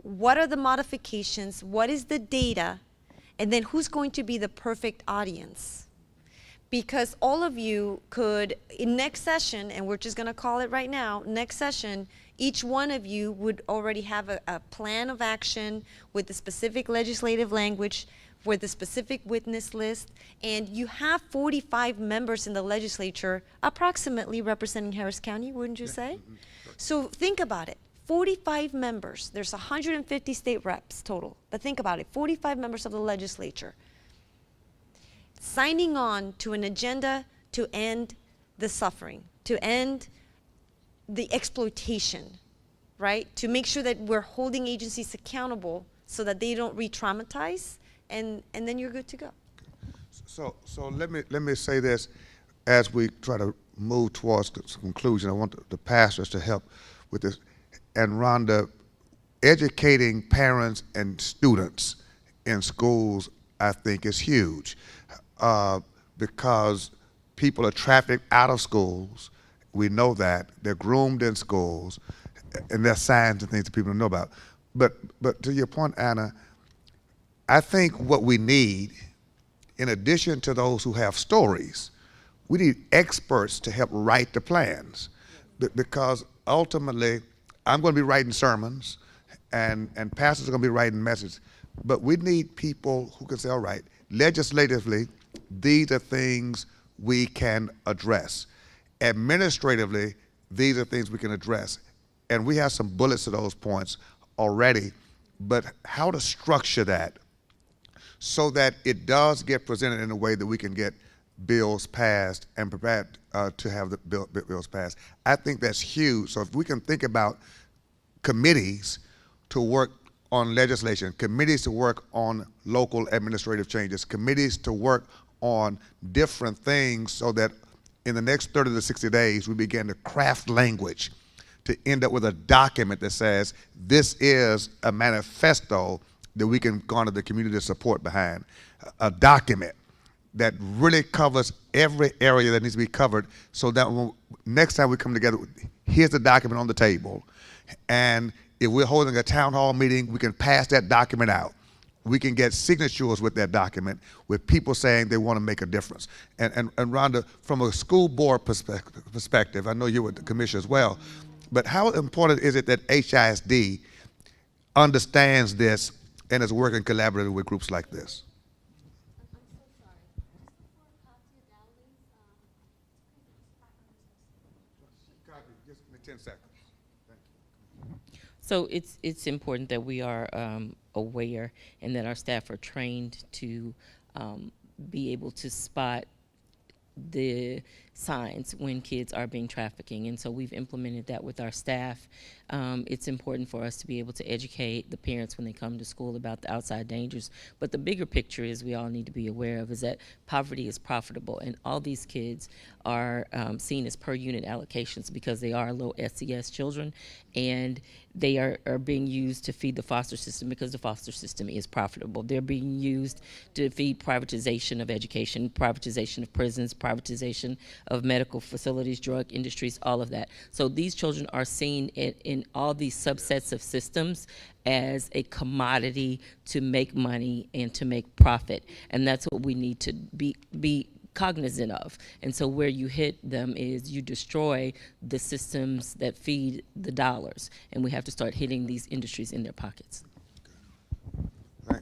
what are the modifications, what is the data, and then who's going to be the perfect audience. Because all of you could, in next session, and we're just gonna call it right now, next session, each one of you would already have a plan of action with the specific legislative language, with the specific witness list, and you have 45 members in the legislature approximately representing Harris County, wouldn't you say? So think about it, 45 members, there's 150 state reps total, but think about it, 45 members of the legislature signing on to an agenda to end the suffering, to end the exploitation, right? To make sure that we're holding agencies accountable so that they don't re-traumatize, and then you're good to go. So let me say this as we try to move towards the conclusion. I want the pastors to help with this. And Rhonda, educating parents and students in schools, I think, is huge because people are trafficked out of schools. We know that. They're groomed in schools, and there's signs and things that people don't know about. But to your point, Anna, I think what we need, in addition to those who have stories, we need experts to help write the plans. Because ultimately, I'm going to be writing sermons, and pastors are going to be writing messages. But we need people who can say, all right, legislatively, these are things we can address. Administratively, these are things we can address. And we have some bullets to those points already. But how to structure that so that it does get presented in a way that we can get bills passed and prepared to have the bills passed. I think that's huge. So if we can think about committees to work on legislation, committees to work on local administrative changes, committees to work on different things so that in the next 30 to 60 days we begin to craft language to end up with a document that says this is a manifesto that we can garner the community support behind, a document that really covers every area that needs to be covered so that next time we come together, here's the document on the table. And if we're holding a town hall meeting, we can pass that document out. We can get signatures with that document with people saying they want to make a difference. And Rhonda, from a school board perspective, I know you're with the commission as well, but how important is it that HISD understands this and is working collaboratively with groups like this? Just give me 10 seconds. So it's important that we are aware and that our staff are trained to be able to spot the signs when kids are being trafficking, and so we've implemented that with our staff. It's important for us to be able to educate the parents when they come to school about the outside dangers, but the bigger picture is we all need to be aware of is that poverty is profitable, and all these kids are seen as per unit allocations because they are low SES children, and they are being used to feed the foster system because the foster system is profitable. They're being used to feed privatization of education, privatization of prisons, privatization of medical facilities, drug industries, all of that. So these children are seen in all these subsets of systems as a commodity to make money and to make profit. And that's what we need to be cognizant of. And so where you hit them is you destroy the systems that feed the dollars. And we have to start hitting these industries in their pockets.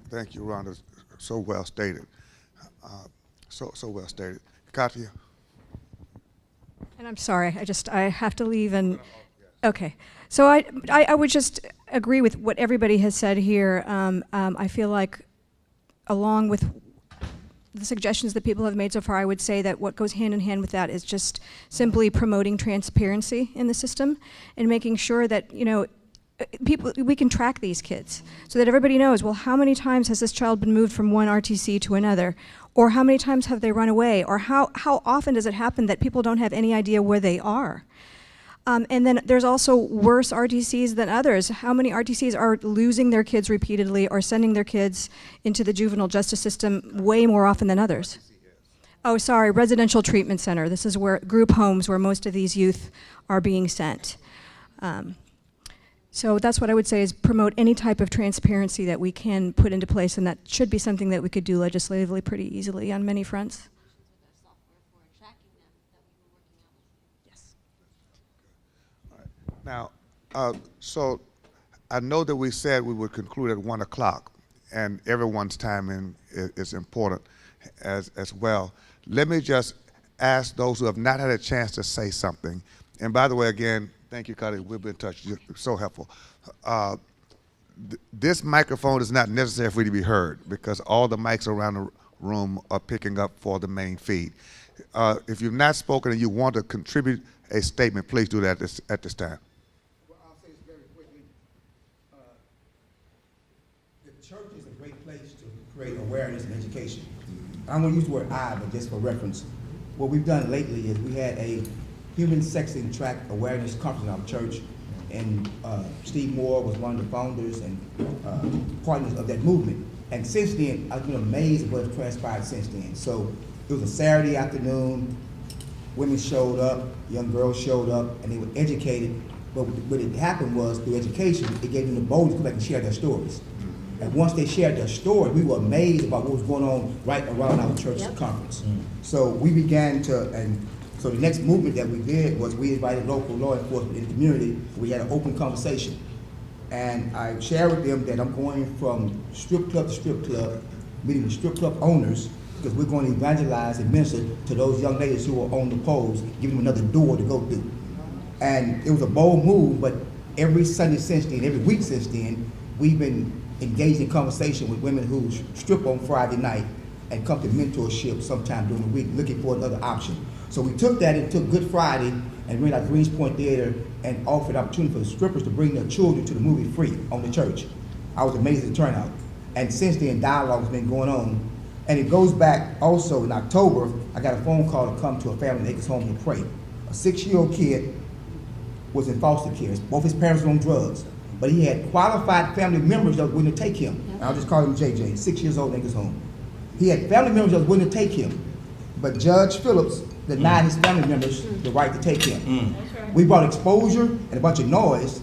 Thank you, Rhonda. So well stated. So well stated. Katia? And I'm sorry, I have to leave and, okay. So I would just agree with what everybody has said here. I feel like along with the suggestions that people have made so far, I would say that what goes hand in hand with that is just simply promoting transparency in the system and making sure that, you know, we can track these kids so that everybody knows, well, how many times has this child been moved from one RTC to another? Or how many times have they run away? Or how often does it happen that people don't have any idea where they are? And then there's also worse RTCs than others. How many RTCs are losing their kids repeatedly or sending their kids into the juvenile justice system way more often than others? Oh, sorry, residential treatment center. This is where group homes where most of these youth are being sent. So that's what I would say is promote any type of transparency that we can put into place, and that should be something that we could do legislatively pretty easily on many fronts. Now, so I know that we said we would conclude at 1 o'clock, and everyone's timing is important as well. Let me just ask those who have not had a chance to say something. And by the way, again, thank you, Cuddy. We'll be in touch. You're so helpful. This microphone is not necessary for you to be heard because all the mics around the room are picking up for the main feed. If you've not spoken and you want to contribute a statement, please do that at this time. Well, I'll say this very quickly. The The church is a great place to create awareness and education. I'm going to use the word I, but just for reference. What we've done lately is we had a human sex and tract awareness conference in our church, and Steve Moore was one of the founders and partners of that movement. And since then, I've been amazed at what has transpired since then. So it was a Saturday afternoon, women showed up, young girls showed up, and they were educated. But what had happened was, through education, it gave them the boldness to come back and share their stories. And once they shared their story, we were amazed about what was going on right around our church conference. So we began to, and so the next movement that we did was we invited local law enforcement in the community. We had an open conversation. And I shared with them that I'm going from strip club to strip club, meeting with strip club owners, because we're going to evangelize and minister to those young ladies who are on the poles, give them another door to go through. And it was a bold move, but every Sunday since then, every week since then, we've been engaged in conversation with women who strip on Friday night and come to mentorship sometime during the week, looking for another option. So we took that and took Good Friday and ran out Greens Point Theater and offered opportunity for the strippers to bring their children to the movie free on the church. I was amazed at the turnout. And since then, dialogue has been going on. And it goes back also in October, I got a phone call to come to a family in Acres Home to pray. A 6-year-old kid was in foster care. Both his parents were on drugs. But he had qualified family members that were willing to take him. I'll just call him JJ, 6 years old in Acres Home. He had family members that were willing to take him. But Judge Phillips denied his family members the right to take him. We brought exposure and a bunch of noise,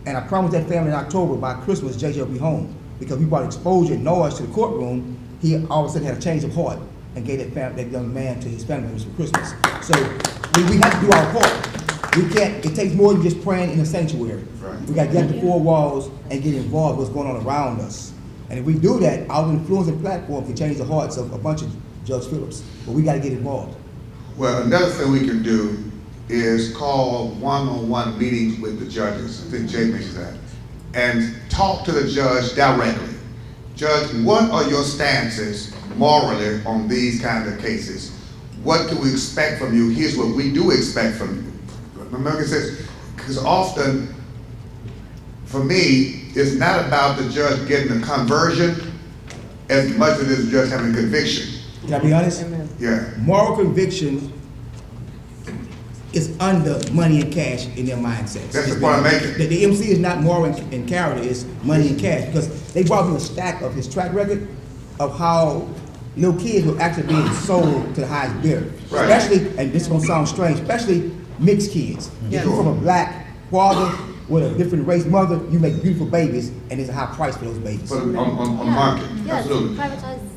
and I promised that family in October by Christmas, JJ will be home. Because we brought exposure and noise to the courtroom, he all of a sudden had a change of heart and gave that young man to his family members for Christmas. So we have to do our part. We can't, it takes more than just praying in a sanctuary. Right. We got to get to the 4 walls and get involved with what's going on around us. And if we do that, our influence and platform can change the hearts of a bunch of Judge Phillips. But we got to get involved. Well, another thing we can do is call one-on-one meetings with the judges. I think Jay mentioned that. And talk to the judge directly. Judge, what are your stances morally on these kind of cases? What can we expect from you? Here's what we do expect from you. Remember, it says, because often, for me, it's not about the judge getting a conversion as much as it is the judge having a conviction. Can I be honest? Yeah. Moral conviction is under money and cash in their mindsets. That's the point I'm making. The MC is not moral and character, it's money and cash, because they brought me a stack of his track record of how little kids were actually being sold to the highest bidder. Right. Especially, and this is gonna sound strange, especially mixed kids. If you're from a black father with a different race mother, you make beautiful babies, and there's a high price for those babies. But on the market, absolutely. Privatized.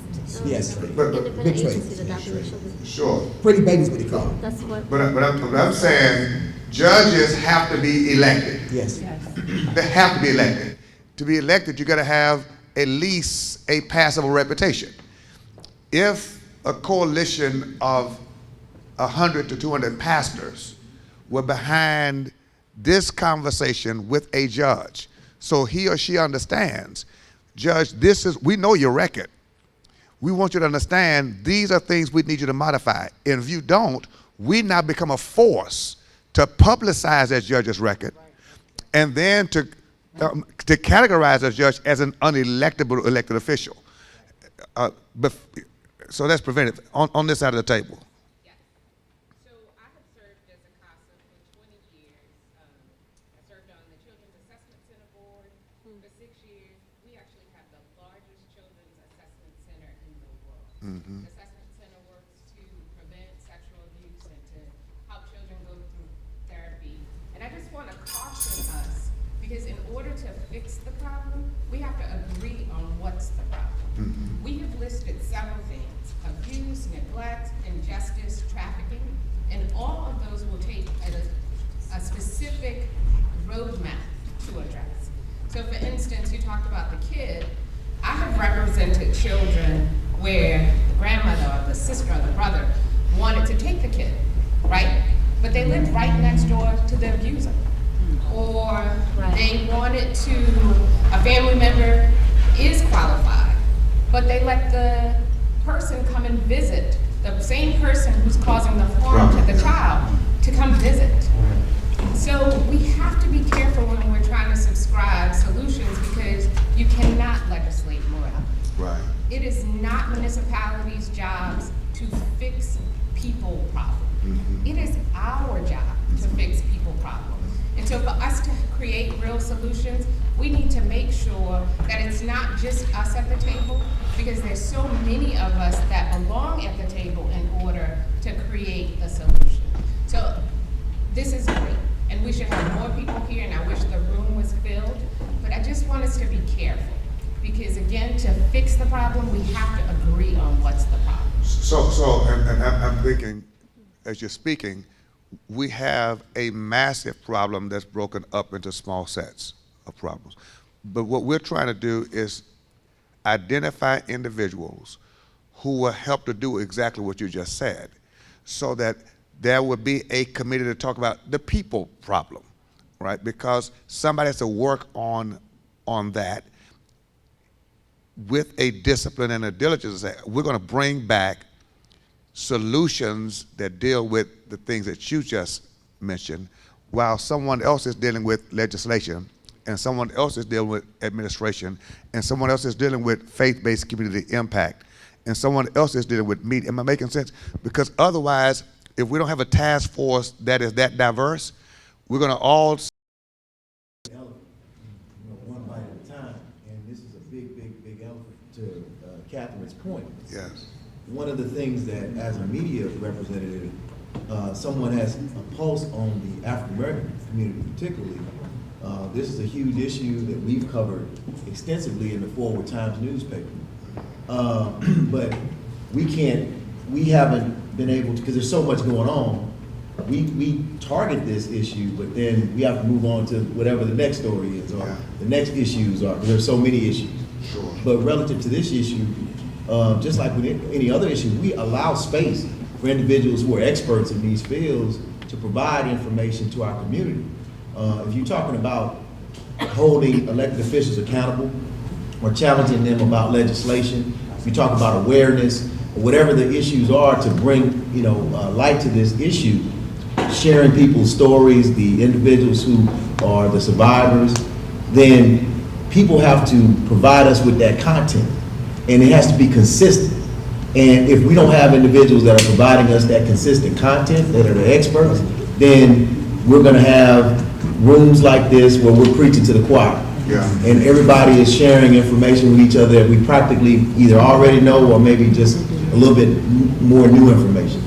Yes, Independent big agencies trade. adopting the children. Sure. Pretty babies, what they call them. That's what. But I'm saying judges have to be elected. Yes. They have to be elected. To be elected, you got to have at least a passable reputation. If a coalition of 100 to 200 pastors were behind this conversation with a judge, so he or she understands, Judge, we know your record. We want you to understand these are things we need you to modify. And if you don't, we now become a force to publicize that judge's record, and then to categorize that judge as an unelectable elected official. So that's prevented on this side of the table. So I have served as a CASA for 20 years. I served on the Children's Assessment Center Board for 6 years. We actually have the largest children's assessment center in the world. The assessment center works to prevent sexual abuse and to help children go through therapy. And I just want to caution us, because in order to fix the problem, we have to agree on what's the problem. We have listed several things: abuse, neglect, injustice, trafficking, and all of those will take a specific roadmap to address. So for instance, you talked about the kid. I have represented children where the grandmother or the sister or the brother wanted to take the kid, right? But they lived right next door to the abuser. Or they wanted to, a family member is qualified, but they let the person come and visit, the same person who's causing the harm to the child, to come visit. So we have to be careful when we're trying to subscribe solutions, because you cannot legislate morality. Right. It is not municipalities' jobs to fix people problems. It is our job to fix people problems. And so for us to create real solutions, we need to make sure that it's not just us at the table, because there's so many of us that belong at the table in order to create a solution. So this is great, and we should have more people here, and I wish the room was filled, but I just want us to be careful, because again, to fix the problem, we have to agree on what's the problem. And I'm thinking, as you're speaking, we have a massive problem that's broken up into small sets of problems. But what we're trying to do is identify individuals who will help to do exactly what you just said, so that there will be a committee to talk about the people problem, right? Because somebody has to work on that with a discipline and a diligence. We're going to bring back solutions that deal with the things that you just mentioned, while someone else is dealing with legislation, and someone else is dealing with administration, and someone else is dealing with faith-based community impact, and someone else is dealing with media. Am I making sense? Because otherwise, if we don't have a task force that is that diverse, we're going to all one bite at a time, and this is a big elephant. To Catherine's point. Yes. One of the things that, as a media representative, someone has a pulse on the African American community particularly. This is a huge issue that we've covered extensively in the Forward Times newspaper. But we haven't been able to, because there's so much going on, we target this issue, but then we have to move on to whatever the next story is, or the next issues are, because there's so many issues. Sure. But relative to this issue, just like with any other issue, we allow space for individuals who are experts in these fields to provide information to our community. If you're talking about holding elected officials accountable or challenging them about legislation, if you talk about awareness, or whatever the issues are to bring light to this issue, sharing people's stories, the individuals who are the survivors, then people have to provide us with that content, and it has to be consistent. And if we don't have individuals that are providing us that consistent content, that are the experts, then we're going to have rooms like this where we're preaching to the choir. Yeah. And everybody is sharing information with each other that we practically either already know or maybe just a little bit more new information.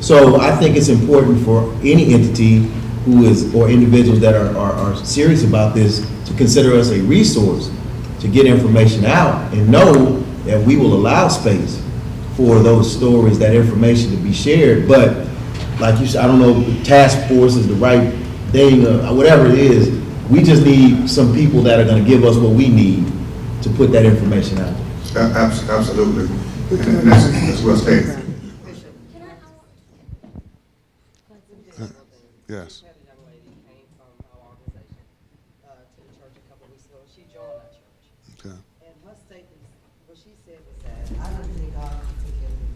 So I think it's important for any entity who is, or individuals that are serious about this, to consider us a resource to get information out, and know that we will allow space for those stories, that information to be shared. But like you said, I don't know if task force is the right thing, or whatever it is, we just need some people that are going to give us what we need to put that information out there. Absolutely. And that's well stated. Yes. Okay. And her statement, what she said was that I didn't think God could forgive me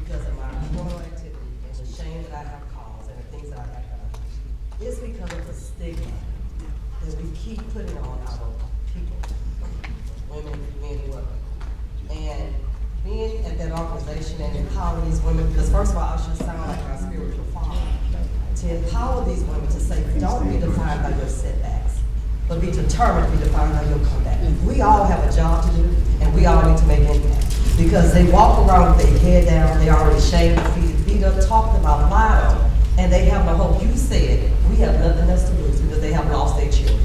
because of my criminal activity and the shame that I have caused and the things that I have done. It's because of the stigma that we keep putting on our people, women, men, and women. And being at that organization and empowering these women, because first of all, I should sound like my spiritual father, to empower these women to say, don't be defined by your setbacks, but be determined to be defined by your comeback. We all have a job to do, and we all need to make impact. Because they walk around with their head down, they already shamed, defeated, beat up, talked about, lied on, and they have no hope. You said, we have nothing else to lose because they have lost their children.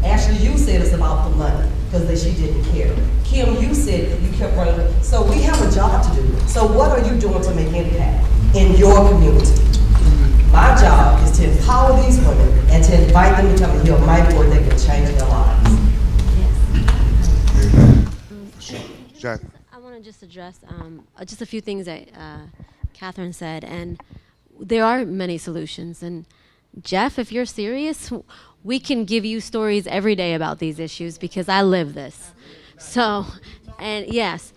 Ashley, you said it's about the money because she didn't care. Kim, you said you kept running. So we have a job to do. So what are you doing to make impact in your community? My job is to empower these women and to invite them to come and hear a mighty word that can change their lives. Jack. I want to just address just a few things that Catherine said, and there are many solutions. And Jeff, if you're serious, we can give you stories every day about these issues because I live this. So, and yes,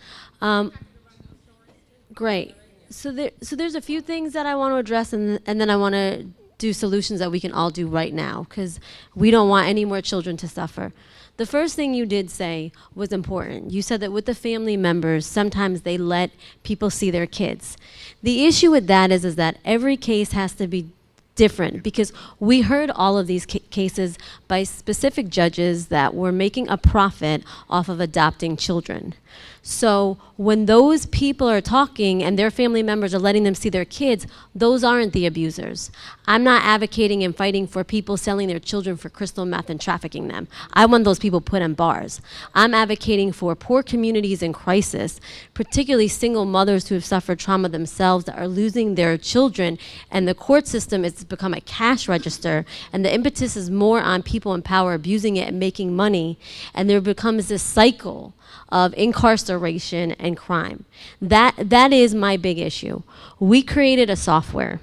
great. So there's a few things that I want to address, and then I want to do solutions that we can all do right now because we don't want any more children to suffer. The first thing you did say was important. You said that with the family members, sometimes they let people see their kids. The issue with that is that every case has to be different, because we heard all of these cases by specific judges that were making a profit off of adopting children. So when those people are talking and their family members are letting them see their kids, those aren't the abusers. I'm not advocating and fighting for people selling their children for crystal meth and trafficking them. I want those people put in bars. I'm advocating for poor communities in crisis, particularly single mothers who have suffered trauma themselves that are losing their children, and the court system has become a cash register, and the impetus is more on people in power abusing it and making money, and there becomes this cycle of incarceration and crime. That is my big issue. We created a software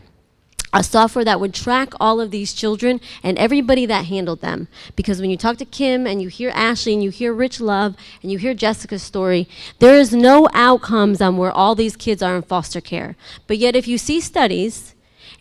that would track all of these children and everybody that handled them. Because when you talk to Kim and you hear Ashley and you hear Rich Love and you hear Jessica's story, there is no outcomes on where all these kids are in foster care. But yet if you see studies,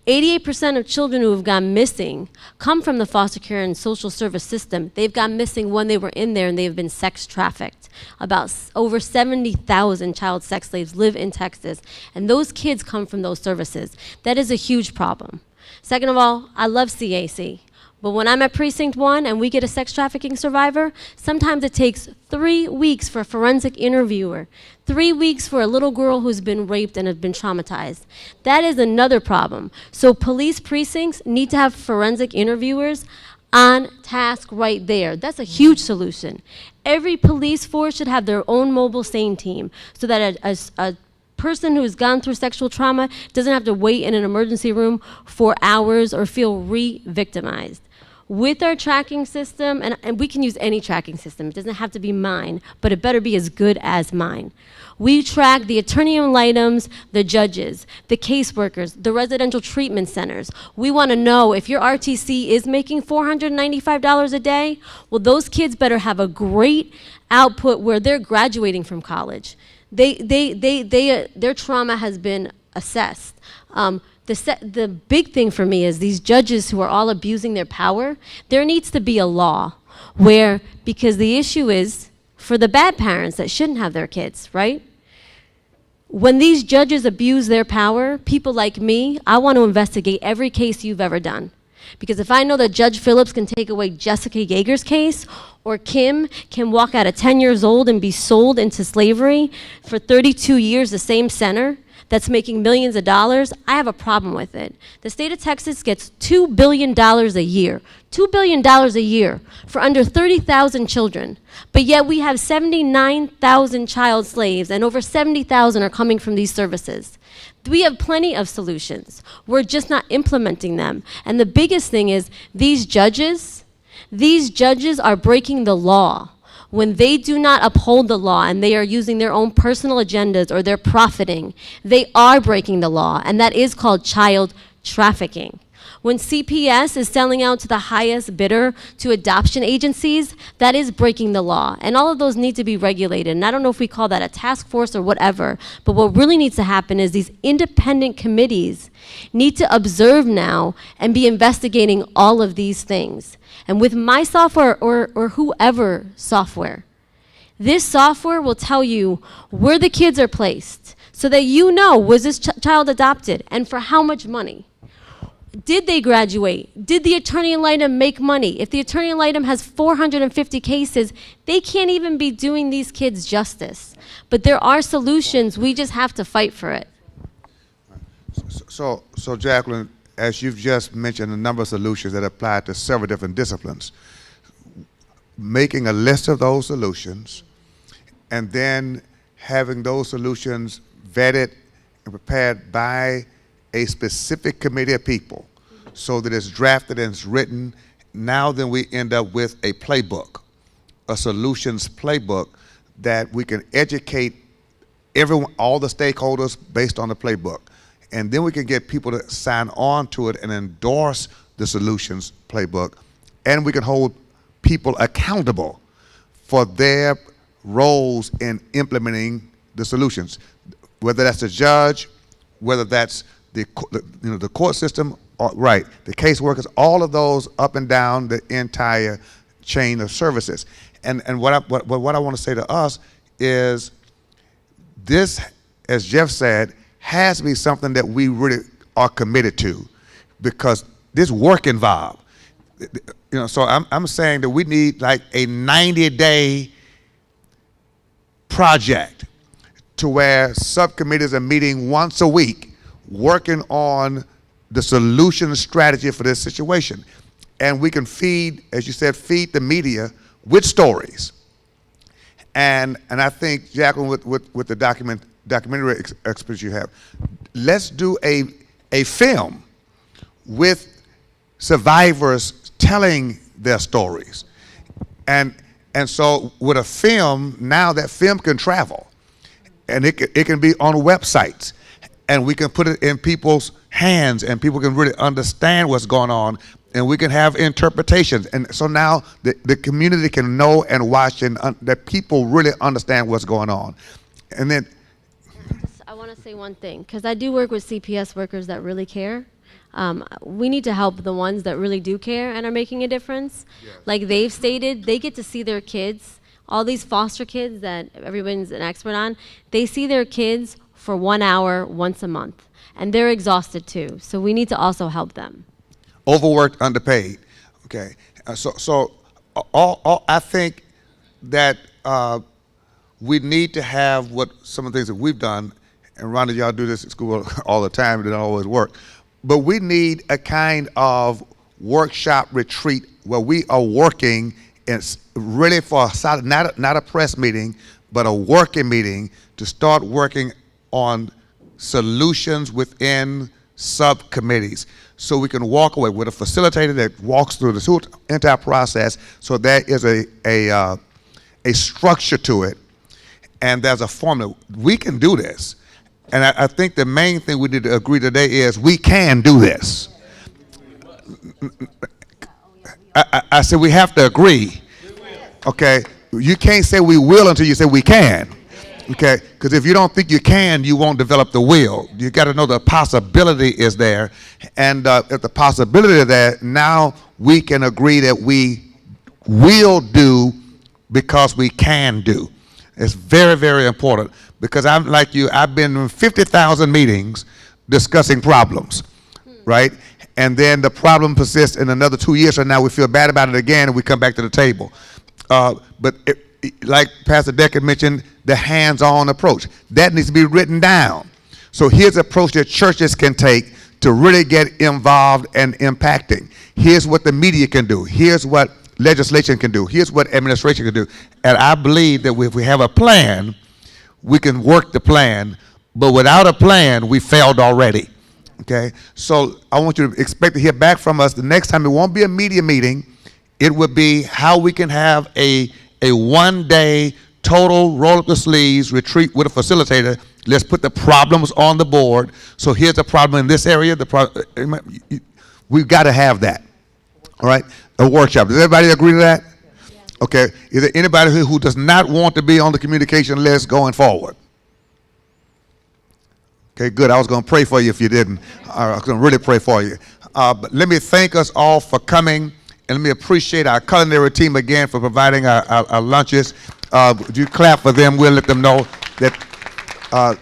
88% of children who have gone missing come from the foster care and social service system. They've gone missing when they were in there and they have been sex trafficked. About over 70,000 child sex slaves live in Texas, and those kids come from those services. That is a huge problem. Second of all, I love CAC. But when I'm at Precinct 1 and we get a sex trafficking survivor, sometimes it takes 3 weeks for a forensic interviewer, 3 weeks for a little girl who's been raped and has been traumatized. That is another problem. So police precincts need to have forensic interviewers on task right there. That's a huge solution. Every police force should have their own mobile SANE team so that a person who's gone through sexual trauma doesn't have to wait in an emergency room for hours or feel re-victimized. With our tracking system, and we can use any tracking system, it doesn't have to be mine, but it better be as good as mine. We track the attorney ad litems, the judges, the caseworkers, the residential treatment centers. We want to know if your RTC is making $495 a day, well, those kids better have a great output where they're graduating from college. Their trauma has been assessed. The big thing for me is these judges who are all abusing their power, there needs to be a law where, because the issue is for the bad parents that shouldn't have their kids, right? When these judges abuse their power, people like me, I want to investigate every case you've ever done. Because if I know that Judge Phillips can take away Jessica Yeager's case, or Kim can walk out at 10 years old and be sold into slavery for 32 years, the same center, that's making millions of dollars, I have a problem with it. The state of Texas gets $2 billion a year. $2 billion a year for under 30,000 children. But yet we have 79,000 child slaves, and over 70,000 are coming from these services. We have plenty of solutions. We're just not implementing them. And the biggest thing is these judges are breaking the law. When they do not uphold the law and they are using their own personal agendas or they're profiting, they are breaking the law, and that is called child trafficking. When CPS is selling out to the highest bidder to adoption agencies, that is breaking the law, and all of those need to be regulated. And I don't know if we call that a task force or whatever, but what really needs to happen is these independent committees need to observe now and be investigating all of these things. And with my software or whoever software, this software will tell you where the kids are placed so that you know, was this child adopted and for how much money? Did they graduate? Did the attorney ad litem make money? If the attorney ad litem has 450 cases, they can't even be doing these kids justice. But there are solutions, we just have to fight for it. So Jacqueline, as you've just mentioned a number of solutions that apply to several different disciplines, making a list of those solutions and then having those solutions vetted and prepared by a specific committee of people so that it's drafted and it's written. Now then we end up with a playbook, a solutions playbook that we can educate everyone, all the stakeholders based on the playbook. And then we can get people to sign on to it and endorse the solutions playbook. And we can hold people accountable for their roles in implementing the solutions, whether that's the judge, whether that's the court system, or the caseworkers, all of those up and down the entire chain of services. And what I want to say to us is this, as Jeff said, has to be something that we really are committed to, because there's work involved. So I'm saying that we need like a 90-day project to where subcommittees are meeting once a week, working on the solution strategy for this situation. And we can feed, as you said, feed the media with stories. And I think, Jacqueline, with the documentary expertise you have, let's do a film with survivors telling their stories. And so with a film, now that film can travel, and it can be on websites, and we can put it in people's hands, and people can really understand what's going on, and we can have interpretations. And so now the community can know and watch, and that people really understand what's going on. And then I want to say one thing, because I do work with CPS workers that really care. We need to help the ones that really do care and are making a difference. Yes. Like they've stated, they get to see their kids, all these foster kids that everyone's an expert on, they see their kids for 1 hour once a month, and they're exhausted too. So we need to also help them. Overworked, underpaid. Okay, so I think that we need to have what some of the things that we've done, and Rhonda, y'all do this at school all the time, it doesn't always work, but we need a kind of workshop retreat where we are working and really for not a press meeting, but a working meeting to start working on solutions within subcommittees, so we can walk away with a facilitator that walks through this whole entire process, so there is a structure to it, and there's a formula. We can do this, and I think the main thing we need to agree today is we can do this. I said we have to agree. Okay, you can't say we will until you say we can. Okay, because if you don't think you can, you won't develop the will. You got to know the possibility is there, and if the possibility is there, now we can agree that we will do because we can do. It's very, very important, because I'm like you, I've been in 50,000 meetings discussing problems, right? And then the problem persists in another 2 years from now, we feel bad about it again, and we come back to the table. But like Pastor Decker mentioned, the hands-on approach, that needs to be written down. So here's an approach that churches can take to really get involved and impacting. Here's what the media can do. Here's what legislation can do. Here's what administration can do. And I believe that if we have a plan, we can work the plan. But without a plan, we failed already. Okay? So I want you to expect to hear back from us the next time. It won't be a media meeting. It would be how we can have a one-day total roll up the sleeves retreat with a facilitator. Let's put the problems on the board. So here's the problem in this area. We've got to have that. All right? A workshop. Does everybody agree to that? Okay. Is there anybody who does not want to be on the communication list going forward? Okay, good. I was going to pray for you if you didn't. I was going to really pray for you. But let me thank us all for coming, and let me appreciate our culinary team again for providing our lunches. Would you clap for them? We'll let them know that.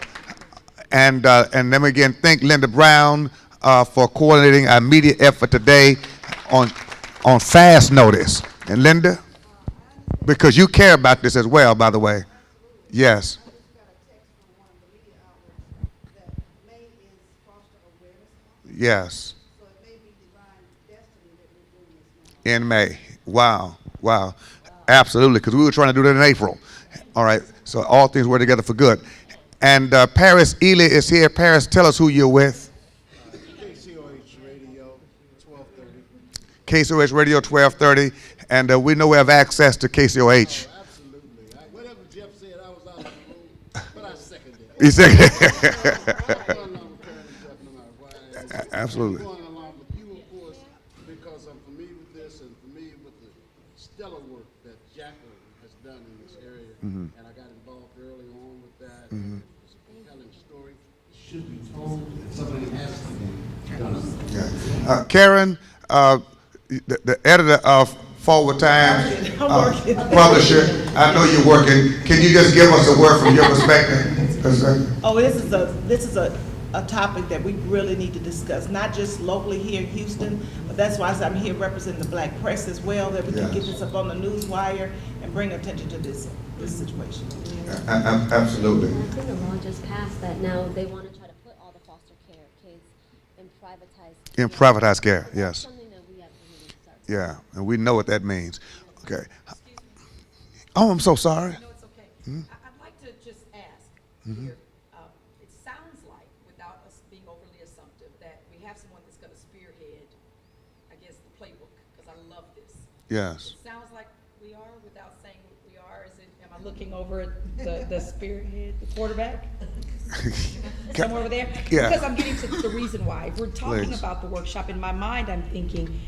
And then again, thank Linda Brown for coordinating our media effort today on fast notice. And Linda, because you care about this as well, by the way. Yes. Yes. In May. Wow. Wow. Absolutely, because we were trying to do that in April. All right. So all things work together for good. And Paris Ely is here. Paris, tell us who you're with. KCOH Radio 1230. KCOH Radio 1230. And we know we have access to KCOH. Oh, absolutely. Whatever Jeff said, I was out of the room, but I seconded it. You seconded it. Absolutely. Going along with you, of course, because I'm familiar with this and familiar with the stellar work that Jacqueline has done in this area. And I got involved early on with that. It's a compelling story. It should be told, and somebody has to be done. Yeah. Karen, the editor of forward time. I'm working. Publisher, I know you're working. Can you just give us a word from your perspective? Oh, this is a topic that we really need to discuss, not just locally here in Houston, but that's why I'm here representing the black press as well, that we can get this up on the news wire and bring attention to this situation. Absolutely. I think a law just passed that now they want to try to put all the foster care kids in privatized care. In privatized care, That's yes. something that we have to really start. Yeah, and we know what that means. Okay. Oh, I'm so sorry. No, it's okay. Mhm. I'd like to just ask Mhm. here, it sounds like, without us being overly assumptive, that we have someone that's going to spearhead, I guess, the playbook, because I love this. Yes. It sounds like we are, without saying we are. Am I looking over at the spearhead, the quarterback? Somewhere over there? Yeah. Because I'm getting to the reason why. If we're talking Please. about the workshop, in my mind, I'm thinking,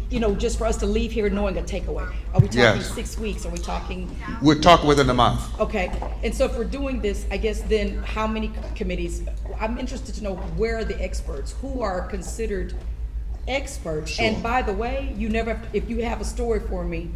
you know, just for us to leave here knowing a takeaway. Are we talking Yes. 6 weeks? Are we talking? We'll talk within a month. Okay, and so if we're doing this, I guess then how many committees? I'm interested to know where are the experts, who are considered experts? Sure. And by the way, you never, if you have a story for me,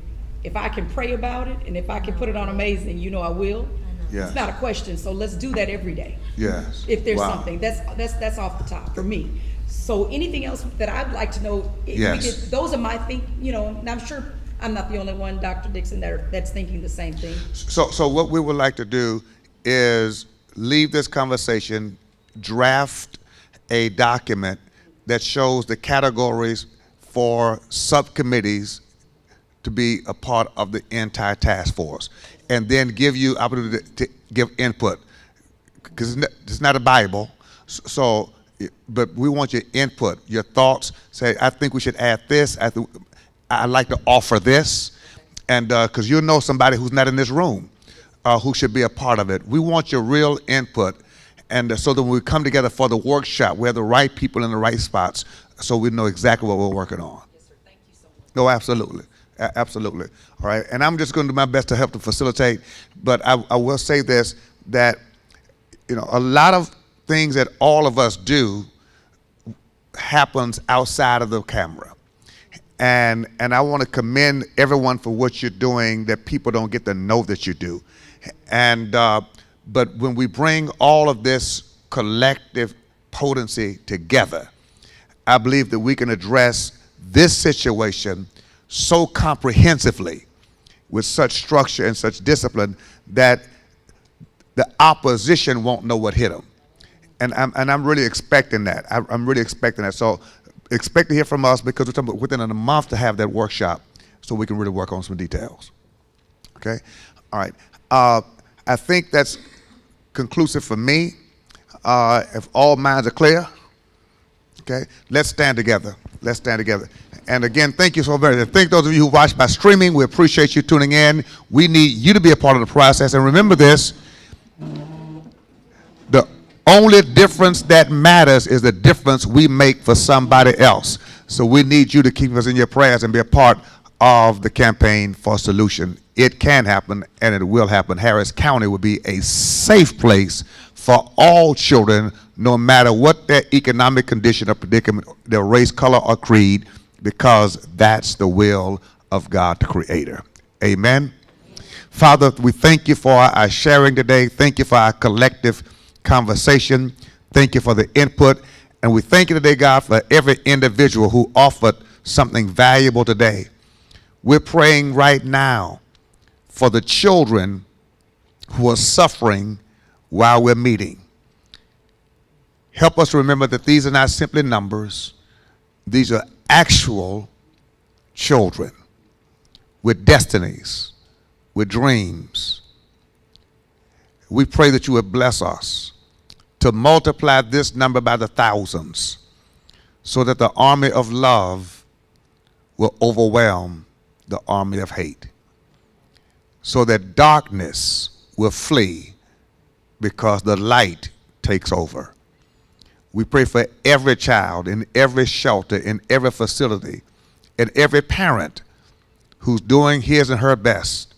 if I can pray about it and if I can put it on Amazing, you know I will. Yes. It's not a question, so let's do that every day. Yes. If there's Wow. something, that's off the top for me. So anything else that I'd like to know, if we Yes. get- those are my and I'm sure I'm not the only one, Dr. Dixon, that's thinking the same thing. So what we would like to do is leave this conversation, draft a document that shows the categories for subcommittees to be a part of the entire task force, and then give you opportunity to give input, because it's not a Bible. But we want your input, your thoughts. Say, I think we should add this. I'd like to offer this, and because you'll know somebody who's not in this room who should be a part of it. We want your real input, and so that when we come together for the workshop, we have the right people in the right spots, so we know exactly what we're working on. Yes, sir. Thank you so much. No, absolutely. Absolutely. All right. And I'm just going to do my best to help to facilitate. But I will say this, that, you know, a lot of things that all of us do happens outside of the camera. And I want to commend everyone for what you're doing that people don't get to know that you do. And but when we bring all of this collective potency together, I believe that we can address this situation so comprehensively with such structure and such discipline that the opposition won't know what hit them. And I'm really expecting that. I'm really expecting that. So expect to hear from us, because we're talking about within a month to have that workshop so we can really work on some details. Okay? All right. I think that's conclusive for me. If all minds are clear, okay, let's stand together. Let's stand together. And again, thank you so very much. Thank those of you who watch by streaming. We appreciate you tuning in. We need you to be a part of the process. And remember this, the only difference that matters is the difference we make for somebody else. So we need you to keep us in your prayers and be a part of the campaign for solution. It can happen, and it will happen. Harris County will be a safe place for all children, no matter what their economic condition or predicament, their race, color, or creed, because that's the will of God, the Creator. Amen. Father, we thank you for our sharing today. Thank you for our collective conversation. Thank you for the input. And we thank you today, God, for every individual who offered something valuable today. We're praying right now for the children who are suffering while we're meeting. Help us remember that these are not simply numbers. These are actual children with destinies, with dreams. We pray that you would bless us to multiply this number by the thousands, so that the army of love will overwhelm the army of hate, so that darkness will flee because the light takes over. We pray for every child in every shelter, in every facility, and every parent who's doing his and her best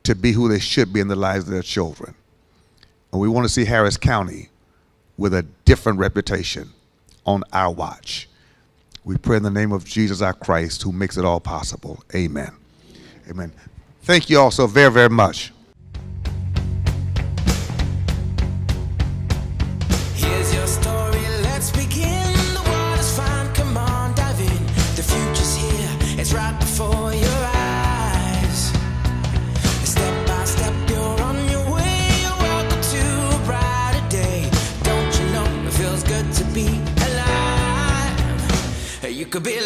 to be who they should be in the lives of their children. And we want to see Harris County with a different reputation on our watch. We pray in the name of Jesus our Christ, who makes it all possible. Amen. Amen. Thank you all so very, very much. Here's your story, let's begin. The water's fine, come on, dive in. The future's here, it's right before your eyes. Step by step, you're on your way. You're welcome to a brighter day. Don't you know it feels good to be alive? You could be